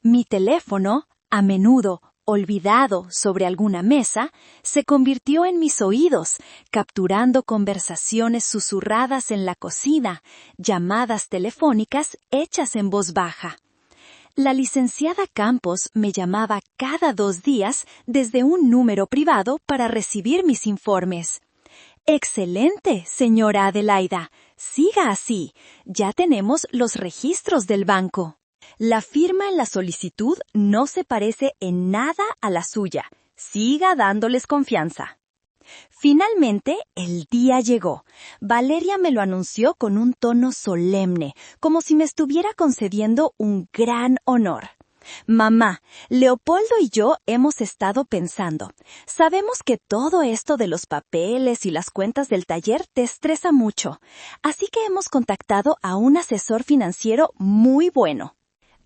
A: Mi teléfono, a menudo olvidado sobre alguna mesa, se convirtió en mis oídos, capturando conversaciones susurradas en la cocina, llamadas telefónicas hechas en voz baja. La licenciada Campos me llamaba cada 2 días desde un número privado para recibir mis informes. «Excelente, señora Adelaida. Siga así. Ya tenemos los registros del banco. La firma en la solicitud no se parece en nada a la suya. Siga dándoles confianza». Finalmente, el día llegó. Valeria me lo anunció con un tono solemne, como si me estuviera concediendo un gran honor. «Mamá, Leopoldo y yo hemos estado pensando. Sabemos que todo esto de los papeles y las cuentas del taller te estresa mucho, así que hemos contactado a un asesor financiero muy bueno.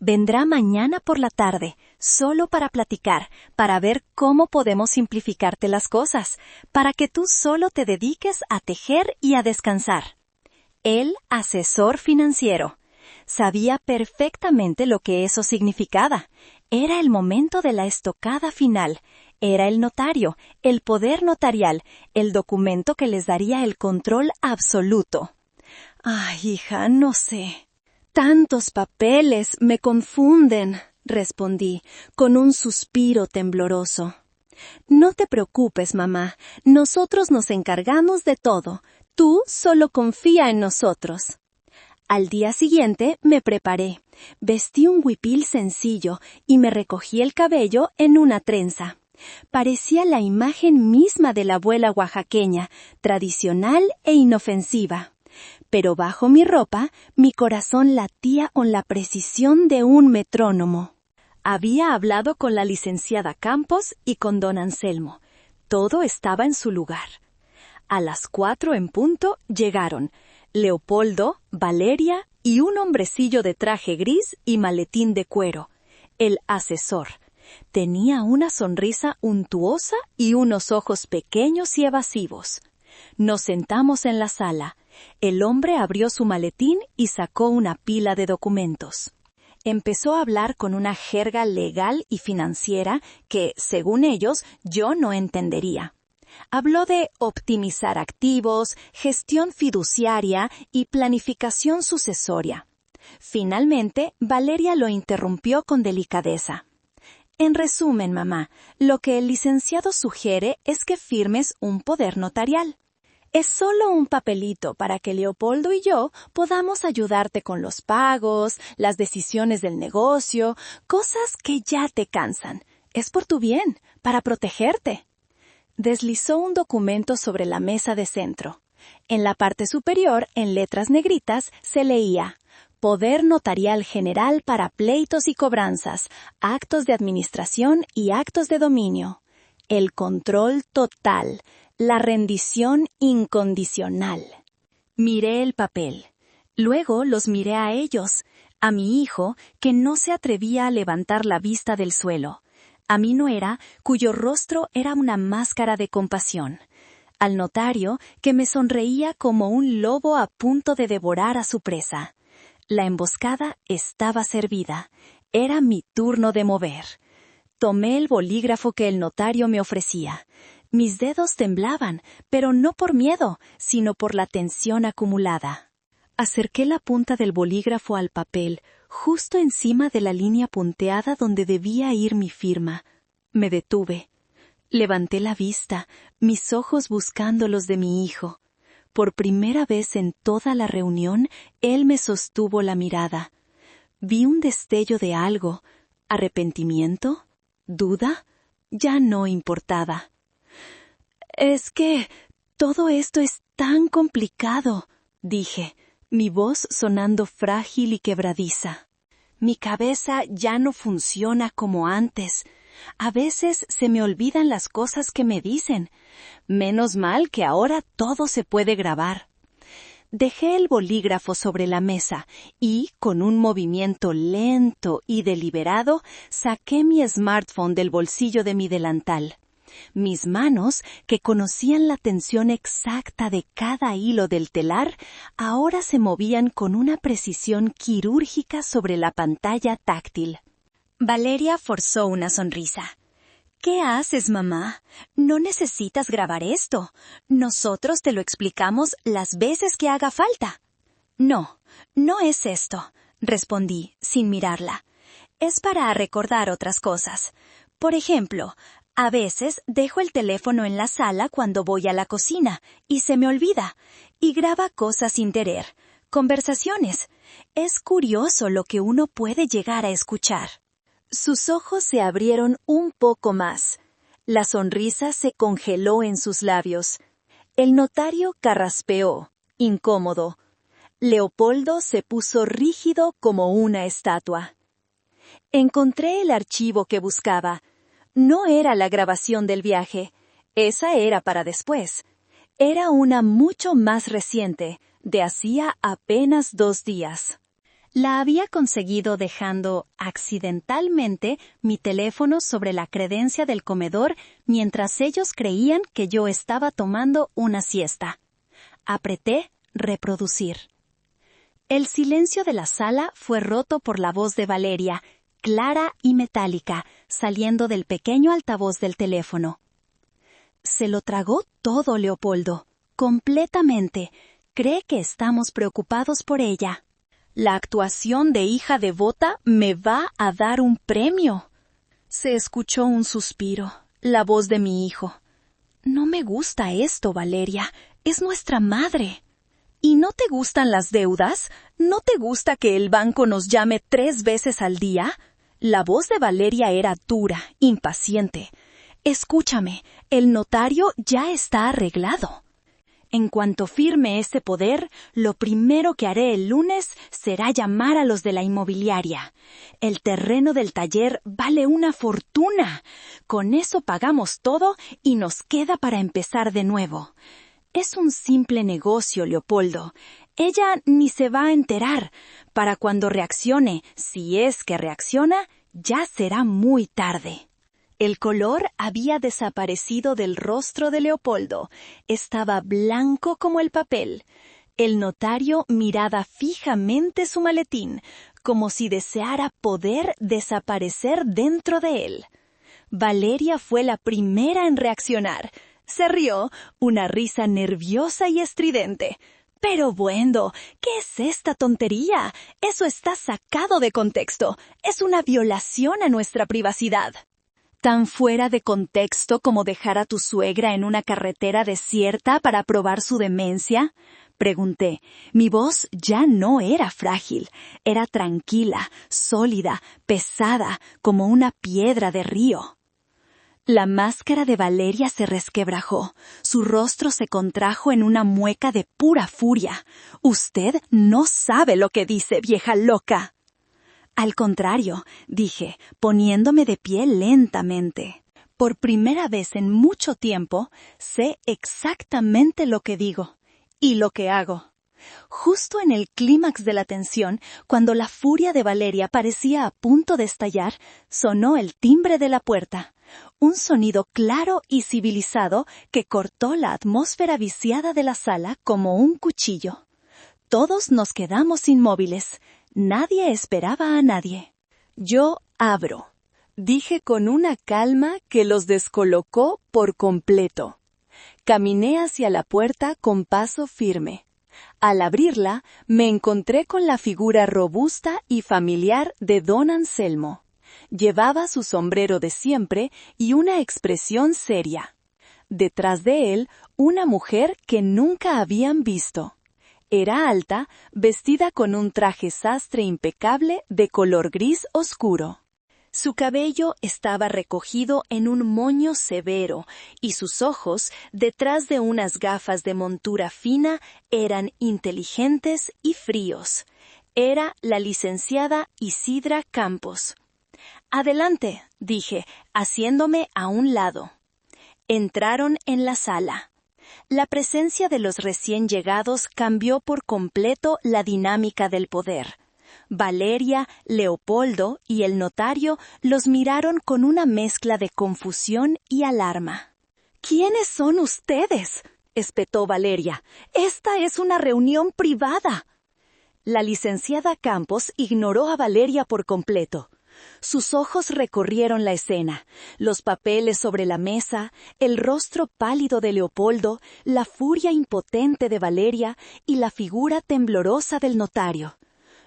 A: Vendrá mañana por la tarde, solo para platicar, para ver cómo podemos simplificarte las cosas, para que tú solo te dediques a tejer y a descansar». El asesor financiero. Sabía perfectamente lo que eso significaba. Era el momento de la estocada final. Era el notario, el poder notarial, el documento que les daría el control absoluto. «Ay, hija, no sé. Tantos papeles me confunden», respondí, con un suspiro tembloroso. «No te preocupes, mamá. Nosotros nos encargamos de todo. Tú solo confía en nosotros». Al día siguiente me preparé. Vestí un huipil sencillo y me recogí el cabello en una trenza. Parecía la imagen misma de la abuela oaxaqueña, tradicional e inofensiva. Pero bajo mi ropa, mi corazón latía con la precisión de un metrónomo. Había hablado con la licenciada Campos y con don Anselmo. Todo estaba en su lugar. A las 4 en punto llegaron Leopoldo, Valeria y un hombrecillo de traje gris y maletín de cuero, el asesor. Tenía una sonrisa untuosa y unos ojos pequeños y evasivos. Nos sentamos en la sala. El hombre abrió su maletín y sacó una pila de documentos. Empezó a hablar con una jerga legal y financiera que, según ellos, yo no entendería. Habló de optimizar activos, gestión fiduciaria y planificación sucesoria. Finalmente, Valeria lo interrumpió con delicadeza. «En resumen, mamá, lo que el licenciado sugiere es que firmes un poder notarial». Es solo un papelito para que Leopoldo y yo podamos ayudarte con los pagos, las decisiones del negocio, cosas que ya te cansan. Es por tu bien, para protegerte. Deslizó un documento sobre la mesa de centro. En la parte superior, en letras negritas, se leía: Poder Notarial General para pleitos y cobranzas, actos de administración y actos de dominio. El control total, la rendición incondicional. Miré el papel. Luego los miré a ellos, a mi hijo, que no se atrevía a levantar la vista del suelo, a mi nuera, cuyo rostro era una máscara de compasión, al notario, que me sonreía como un lobo a punto de devorar a su presa. La emboscada estaba servida. Era mi turno de mover. Tomé el bolígrafo que el notario me ofrecía. Mis dedos temblaban, pero no por miedo, sino por la tensión acumulada. Acerqué la punta del bolígrafo al papel, justo encima de la línea punteada donde debía ir mi firma. Me detuve. Levanté la vista, mis ojos buscando los de mi hijo. Por primera vez en toda la reunión, él me sostuvo la mirada. Vi un destello de algo. ¿Arrepentimiento? ¿Duda? Ya no importaba. «Es que todo esto es tan complicado», dije, mi voz sonando frágil y quebradiza. Mi cabeza ya no funciona como antes. A veces se me olvidan las cosas que me dicen. Menos mal que ahora todo se puede grabar. Dejé el bolígrafo sobre la mesa y, con un movimiento lento y deliberado, saqué mi smartphone del bolsillo de mi delantal. Mis manos, que conocían la tensión exacta de cada hilo del telar, ahora se movían con una precisión quirúrgica sobre la pantalla táctil. Valeria forzó una sonrisa. «¿Qué haces, mamá? No necesitas grabar esto. Nosotros te lo explicamos las veces que haga falta». «No, no es esto», respondí, sin mirarla. «Es para recordar otras cosas. Por ejemplo, a veces dejo el teléfono en la sala cuando voy a la cocina y se me olvida, y graba cosas sin querer, conversaciones. Es curioso lo que uno puede llegar a escuchar». Sus ojos se abrieron un poco más. La sonrisa se congeló en sus labios. El notario carraspeó, incómodo. Leopoldo se puso rígido como una estatua. Encontré el archivo que buscaba. No era la grabación del viaje. Esa era para después. Era una mucho más reciente, de hacía apenas 2 días. La había conseguido dejando, accidentalmente, mi teléfono sobre la credencia del comedor mientras ellos creían que yo estaba tomando una siesta. Apreté reproducir. El silencio de la sala fue roto por la voz de Valeria, clara y metálica, saliendo del pequeño altavoz del teléfono. Se lo tragó todo, Leopoldo, completamente. Cree que estamos preocupados por ella. La actuación de hija devota me va a dar un premio. Se escuchó un suspiro, la voz de mi hijo. No me gusta esto, Valeria. Es nuestra madre. ¿Y no te gustan las deudas? ¿No te gusta que el banco nos llame 3 veces al día? La voz de Valeria era dura, impaciente. Escúchame, el notario ya está arreglado. En cuanto firme ese poder, lo primero que haré el lunes será llamar a los de la inmobiliaria. El terreno del taller vale una fortuna. Con eso pagamos todo y nos queda para empezar de nuevo. Es un simple negocio, Leopoldo. Ella ni se va a enterar. Para cuando reaccione, si es que reacciona, ya será muy tarde. El color había desaparecido del rostro de Leopoldo. Estaba blanco como el papel. El notario miraba fijamente su maletín, como si deseara poder desaparecer dentro de él. Valeria fue la primera en reaccionar. Se rió, una risa nerviosa y estridente. «Pero bueno, ¿qué es esta tontería? Eso está sacado de contexto. Es una violación a nuestra privacidad». ¿Tan fuera de contexto como dejar a tu suegra en una carretera desierta para probar su demencia? Pregunté. Mi voz ya no era frágil, era tranquila, sólida, pesada, como una piedra de río. La máscara de Valeria se resquebrajó, su rostro se contrajo en una mueca de pura furia. «Usted no sabe lo que dice, vieja loca». Al contrario, dije, poniéndome de pie lentamente. Por primera vez en mucho tiempo, sé exactamente lo que digo y lo que hago. Justo en el clímax de la tensión, cuando la furia de Valeria parecía a punto de estallar, sonó el timbre de la puerta. Un sonido claro y civilizado que cortó la atmósfera viciada de la sala como un cuchillo. Todos nos quedamos inmóviles. Nadie esperaba a nadie. «Yo abro», dije con una calma que los descolocó por completo. Caminé hacia la puerta con paso firme. Al abrirla, me encontré con la figura robusta y familiar de don Anselmo. Llevaba su sombrero de siempre y una expresión seria. Detrás de él, una mujer que nunca habían visto. Era alta, vestida con un traje sastre impecable de color gris oscuro. Su cabello estaba recogido en un moño severo y sus ojos, detrás de unas gafas de montura fina, eran inteligentes y fríos. Era la licenciada Isidra Campos. «Adelante», dije, haciéndome a un lado. Entraron en la sala. La presencia de los recién llegados cambió por completo la dinámica del poder. Valeria, Leopoldo y el notario los miraron con una mezcla de confusión y alarma. «¿Quiénes son ustedes?», espetó Valeria. «Esta es una reunión privada». La licenciada Campos ignoró a Valeria por completo. Sus ojos recorrieron la escena, los papeles sobre la mesa, el rostro pálido de Leopoldo, la furia impotente de Valeria y la figura temblorosa del notario.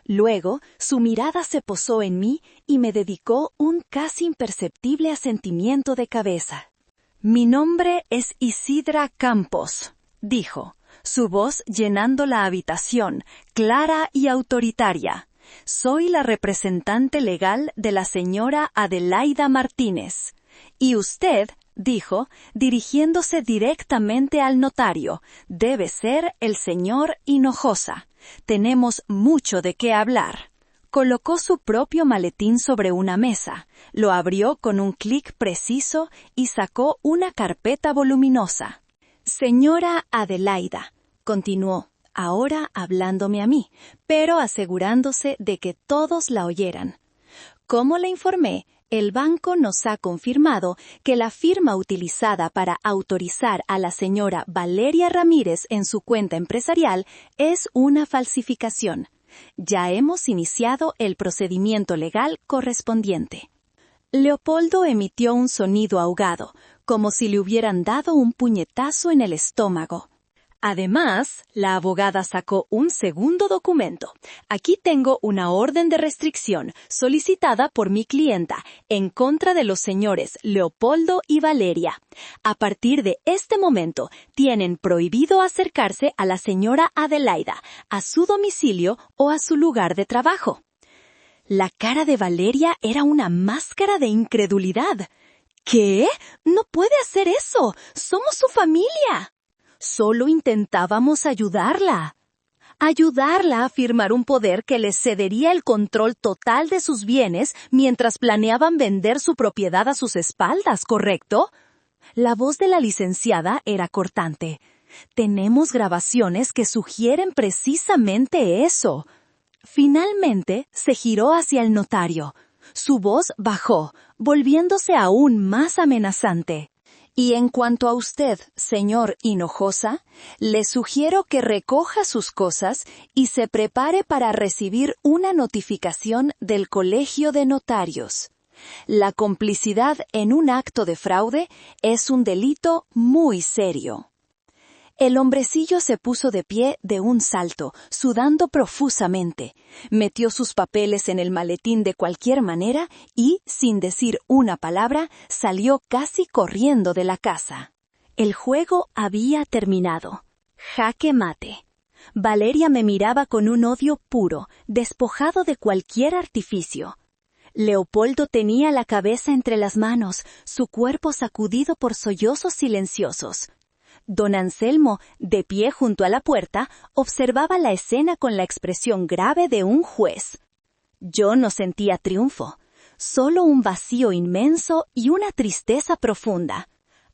A: Luego, su mirada se posó en mí y me dedicó un casi imperceptible asentimiento de cabeza. «Mi nombre es Isidra Campos», dijo, su voz llenando la habitación, clara y autoritaria. «Soy la representante legal de la señora Adelaida Martínez. Y usted», dijo, dirigiéndose directamente al notario, «debe ser el señor Hinojosa. Tenemos mucho de qué hablar». Colocó su propio maletín sobre una mesa, lo abrió con un clic preciso y sacó una carpeta voluminosa. «Señora Adelaida», continuó, ahora hablándome a mí, pero asegurándose de que todos la oyeran. «Como le informé, el banco nos ha confirmado que la firma utilizada para autorizar a la señora Valeria Ramírez en su cuenta empresarial es una falsificación. Ya hemos iniciado el procedimiento legal correspondiente». Leopoldo emitió un sonido ahogado, como si le hubieran dado un puñetazo en el estómago. Además, la abogada sacó un segundo documento. «Aquí tengo una orden de restricción solicitada por mi clienta en contra de los señores Leopoldo y Valeria. A partir de este momento, tienen prohibido acercarse a la señora Adelaida, a su domicilio o a su lugar de trabajo». La cara de Valeria era una máscara de incredulidad. «¿Qué? No puede hacer eso. Somos su familia». «Solo intentábamos ayudarla». «Ayudarla a firmar un poder que les cedería el control total de sus bienes mientras planeaban vender su propiedad a sus espaldas, ¿correcto?». La voz de la licenciada era cortante. «Tenemos grabaciones que sugieren precisamente eso». Finalmente se giró hacia el notario. Su voz bajó, volviéndose aún más amenazante. «Y en cuanto a usted, señor Hinojosa, le sugiero que recoja sus cosas y se prepare para recibir una notificación del Colegio de Notarios. La complicidad en un acto de fraude es un delito muy serio». El hombrecillo se puso de pie de un salto, sudando profusamente. Metió sus papeles en el maletín de cualquier manera y, sin decir una palabra, salió casi corriendo de la casa. El juego había terminado. Jaque mate. Valeria me miraba con un odio puro, despojado de cualquier artificio. Leopoldo tenía la cabeza entre las manos, su cuerpo sacudido por sollozos silenciosos. Don Anselmo, de pie junto a la puerta, observaba la escena con la expresión grave de un juez. Yo no sentía triunfo, solo un vacío inmenso y una tristeza profunda.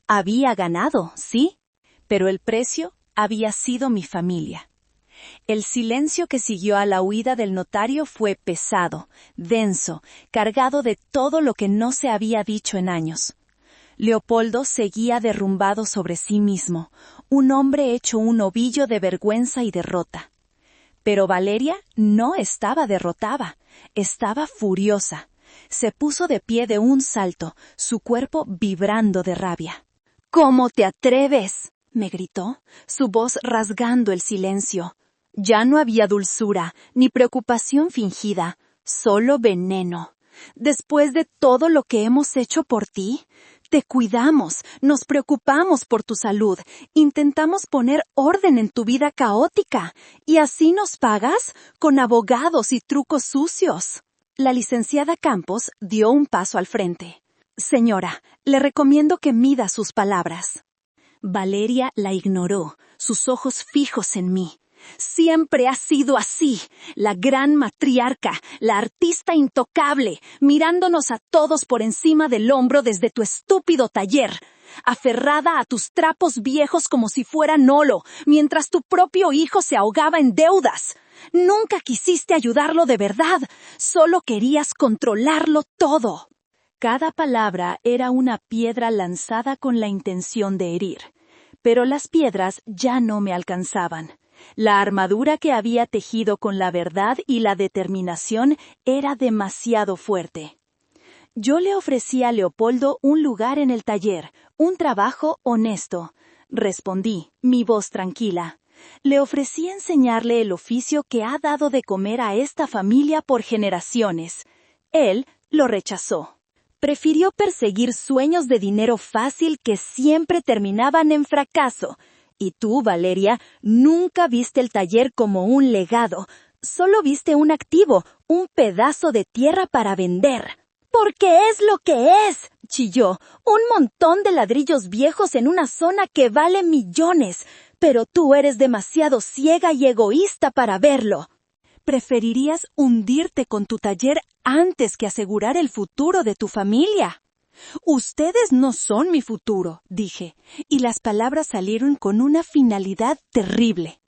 A: Había ganado, sí, pero el precio había sido mi familia. El silencio que siguió a la huida del notario fue pesado, denso, cargado de todo lo que no se había dicho en años. Leopoldo seguía derrumbado sobre sí mismo, un hombre hecho un ovillo de vergüenza y derrota. Pero Valeria no estaba derrotada, estaba furiosa. Se puso de pie de un salto, su cuerpo vibrando de rabia. «¿Cómo te atreves?», me gritó, su voz rasgando el silencio. Ya no había dulzura, ni preocupación fingida, solo veneno. Después de todo lo que hemos hecho por ti, te cuidamos, nos preocupamos por tu salud, intentamos poner orden en tu vida caótica, y así nos pagas con abogados y trucos sucios. La licenciada Campos dio un paso al frente. Señora, le recomiendo que mida sus palabras. Valeria la ignoró, sus ojos fijos en mí. Siempre ha sido así, la gran matriarca, la artista intocable, mirándonos a todos por encima del hombro desde tu estúpido taller, aferrada a tus trapos viejos como si fueran olo, mientras tu propio hijo se ahogaba en deudas. Nunca quisiste ayudarlo de verdad, solo querías controlarlo todo. Cada palabra era una piedra lanzada con la intención de herir, pero las piedras ya no me alcanzaban. La armadura que había tejido con la verdad y la determinación era demasiado fuerte. Yo le ofrecí a Leopoldo un lugar en el taller, un trabajo honesto. Respondí, mi voz tranquila. Le ofrecí enseñarle el oficio que ha dado de comer a esta familia por generaciones. Él lo rechazó. Prefirió perseguir sueños de dinero fácil que siempre terminaban en fracaso. Y tú, Valeria, nunca viste el taller como un legado. Solo viste un activo, un pedazo de tierra para vender. «Porque es lo que es», chilló, «un montón de ladrillos viejos en una zona que vale millones. Pero tú eres demasiado ciega y egoísta para verlo. Preferirías hundirte con tu taller antes que asegurar el futuro de tu familia». «Ustedes no son mi futuro», dije, y las palabras salieron con una finalidad terrible.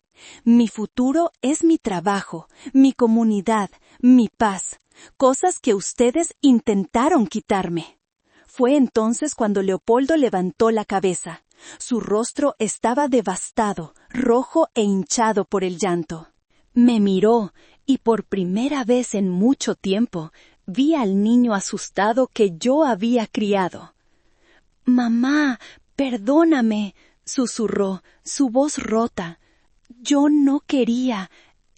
A: Mi futuro es mi trabajo, mi comunidad, mi paz, cosas que ustedes intentaron quitarme. Fue entonces cuando Leopoldo levantó la cabeza. Su rostro estaba devastado, rojo e hinchado por el llanto. Me miró, y por primera vez en mucho tiempo, vi al niño asustado que yo había criado. «Mamá, perdóname», susurró, su voz rota. «Yo no quería.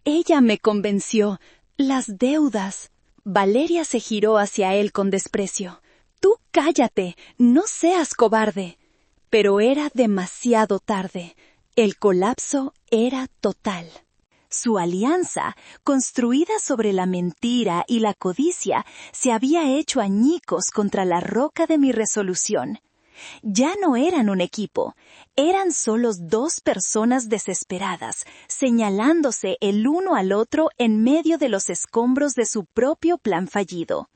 A: Ella me convenció. Las deudas». Valeria se giró hacia él con desprecio. «Tú cállate, no seas cobarde». Pero era demasiado tarde. El colapso era total. Su alianza, construida sobre la mentira y la codicia, se había hecho añicos contra la roca de mi resolución. Ya no eran un equipo, eran solo dos personas desesperadas, señalándose el uno al otro en medio de los escombros de su propio plan fallido.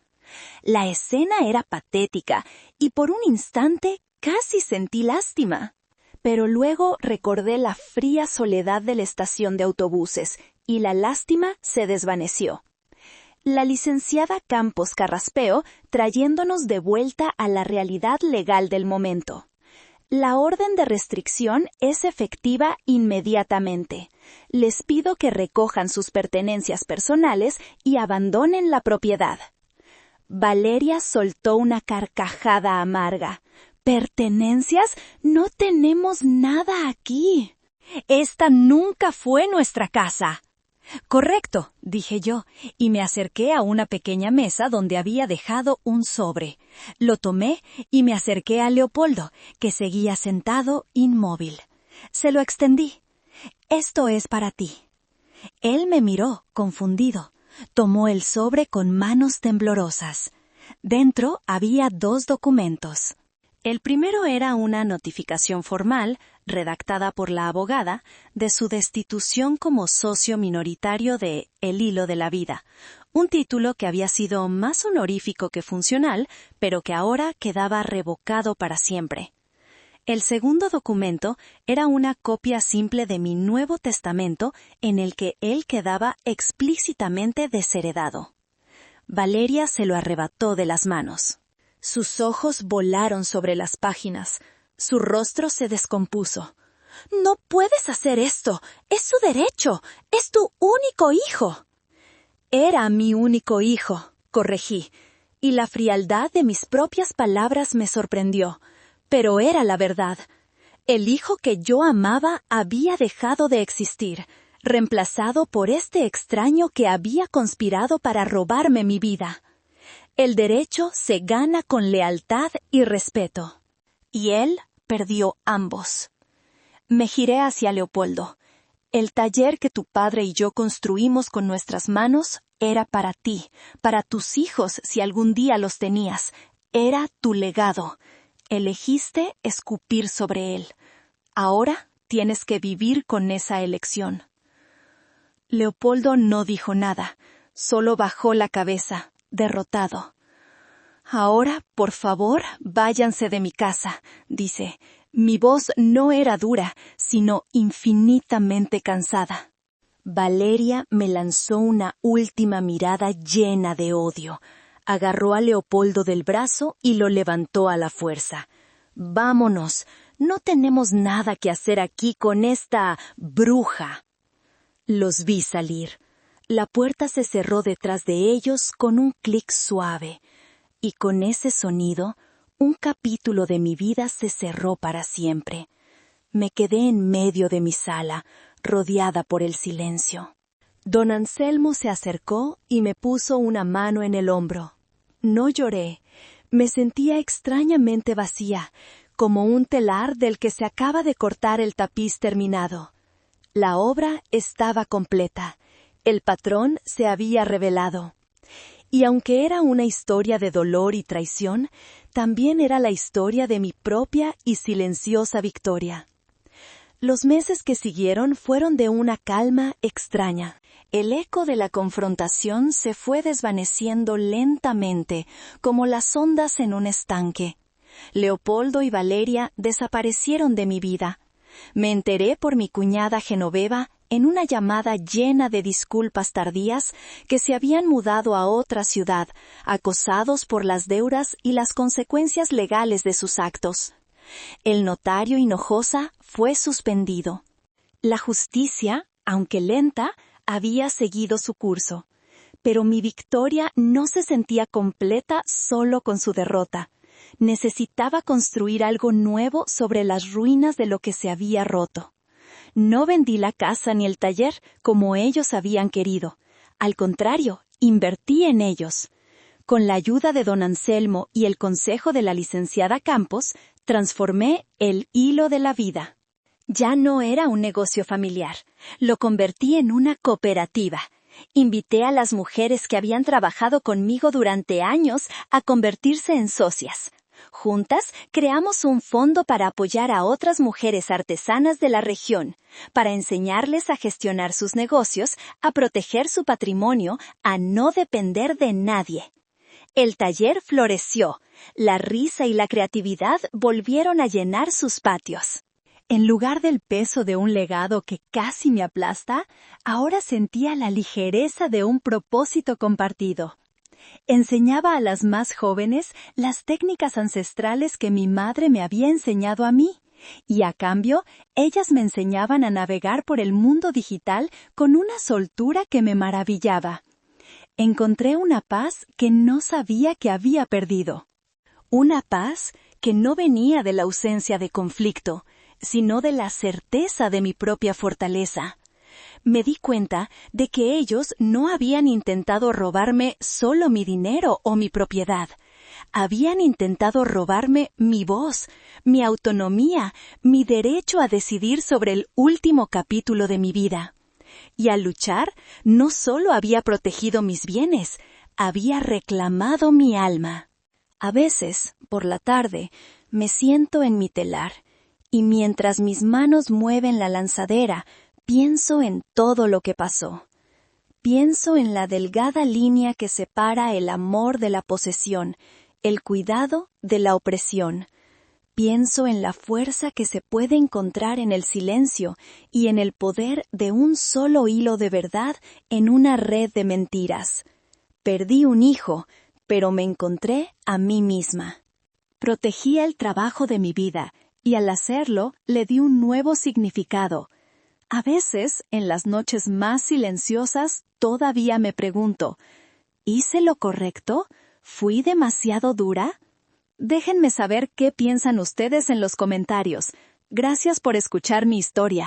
A: La escena era patética y por un instante casi sentí lástima. Pero luego recordé la fría soledad de la estación de autobuses y la lástima se desvaneció. La licenciada Campos carraspeó, trayéndonos de vuelta a la realidad legal del momento. La orden de restricción es efectiva inmediatamente. Les pido que recojan sus pertenencias personales y abandonen la propiedad. Valeria soltó una carcajada amarga. «¿Pertenencias? No tenemos nada aquí». Esta nunca fue nuestra casa. Correcto, dije yo, y me acerqué a una pequeña mesa donde había dejado un sobre. Lo tomé y me acerqué a Leopoldo, que seguía sentado inmóvil. Se lo extendí. Esto es para ti. Él me miró, confundido. Tomó el sobre con manos temblorosas. Dentro había 2 documentos. El primero era una notificación formal, redactada por la abogada, de su destitución como socio minoritario de El Hilo de la Vida, un título que había sido más honorífico que funcional, pero que ahora quedaba revocado para siempre. El segundo documento era una copia simple de mi Nuevo Testamento en el que él quedaba explícitamente desheredado. Valeria se lo arrebató de las manos. Sus ojos volaron sobre las páginas. Su rostro se descompuso. «No puedes hacer esto. Es su derecho. Es tu único hijo». «Era mi único hijo», corregí, y la frialdad de mis propias palabras me sorprendió. Pero era la verdad. El hijo que yo amaba había dejado de existir, reemplazado por este extraño que había conspirado para robarme mi vida. El derecho se gana con lealtad y respeto. Y él perdió ambos. Me giré hacia Leopoldo. El taller que tu padre y yo construimos con nuestras manos era para ti, para tus hijos si algún día los tenías. Era tu legado. Elegiste escupir sobre él. Ahora tienes que vivir con esa elección. Leopoldo no dijo nada, solo bajó la cabeza, derrotado. «Ahora, por favor, váyanse de mi casa», dice. Mi voz no era dura, sino infinitamente cansada. Valeria me lanzó una última mirada llena de odio. Agarró a Leopoldo del brazo y lo levantó a la fuerza. «Vámonos, no tenemos nada que hacer aquí con esta bruja». Los vi salir. La puerta se cerró detrás de ellos con un clic suave. Y con ese sonido, un capítulo de mi vida se cerró para siempre. Me quedé en medio de mi sala, rodeada por el silencio. Don Anselmo se acercó y me puso una mano en el hombro. No lloré. Me sentía extrañamente vacía, como un telar del que se acaba de cortar el tapiz terminado. La obra estaba completa. El patrón se había revelado. Y aunque era una historia de dolor y traición, también era la historia de mi propia y silenciosa victoria. Los meses que siguieron fueron de una calma extraña. El eco de la confrontación se fue desvaneciendo lentamente, como las ondas en un estanque. Leopoldo y Valeria desaparecieron de mi vida. Me enteré por mi cuñada Genoveva en una llamada llena de disculpas tardías que se habían mudado a otra ciudad, acosados por las deudas y las consecuencias legales de sus actos. El notario Hinojosa fue suspendido. La justicia, aunque lenta, había seguido su curso. Pero mi victoria no se sentía completa solo con su derrota. Necesitaba construir algo nuevo sobre las ruinas de lo que se había roto. No vendí la casa ni el taller como ellos habían querido. Al contrario, invertí en ellos. Con la ayuda de don Anselmo y el consejo de la licenciada Campos, transformé El Hilo de la Vida. Ya no era un negocio familiar. Lo convertí en una cooperativa. Invité a las mujeres que habían trabajado conmigo durante años a convertirse en socias. Juntas creamos un fondo para apoyar a otras mujeres artesanas de la región, para enseñarles a gestionar sus negocios, a proteger su patrimonio, a no depender de nadie. El taller floreció, la risa y la creatividad volvieron a llenar sus patios. En lugar del peso de un legado que casi me aplasta, ahora sentía la ligereza de un propósito compartido. Enseñaba a las más jóvenes las técnicas ancestrales que mi madre me había enseñado a mí, y a cambio, ellas me enseñaban a navegar por el mundo digital con una soltura que me maravillaba. Encontré una paz que no sabía que había perdido. Una paz que no venía de la ausencia de conflicto, sino de la certeza de mi propia fortaleza. Me di cuenta de que ellos no habían intentado robarme solo mi dinero o mi propiedad. Habían intentado robarme mi voz, mi autonomía, mi derecho a decidir sobre el último capítulo de mi vida. Y al luchar, no solo había protegido mis bienes, había reclamado mi alma. A veces, por la tarde, me siento en mi telar, y mientras mis manos mueven la lanzadera, pienso en todo lo que pasó. Pienso en la delgada línea que separa el amor de la posesión, el cuidado de la opresión. Pienso en la fuerza que se puede encontrar en el silencio y en el poder de un solo hilo de verdad en una red de mentiras. Perdí un hijo, pero me encontré a mí misma. Protegí el trabajo de mi vida y al hacerlo le di un nuevo significado. A veces, en las noches más silenciosas, todavía me pregunto, ¿hice lo correcto? ¿Fui demasiado dura? Déjenme saber qué piensan ustedes en los comentarios. Gracias por escuchar mi historia.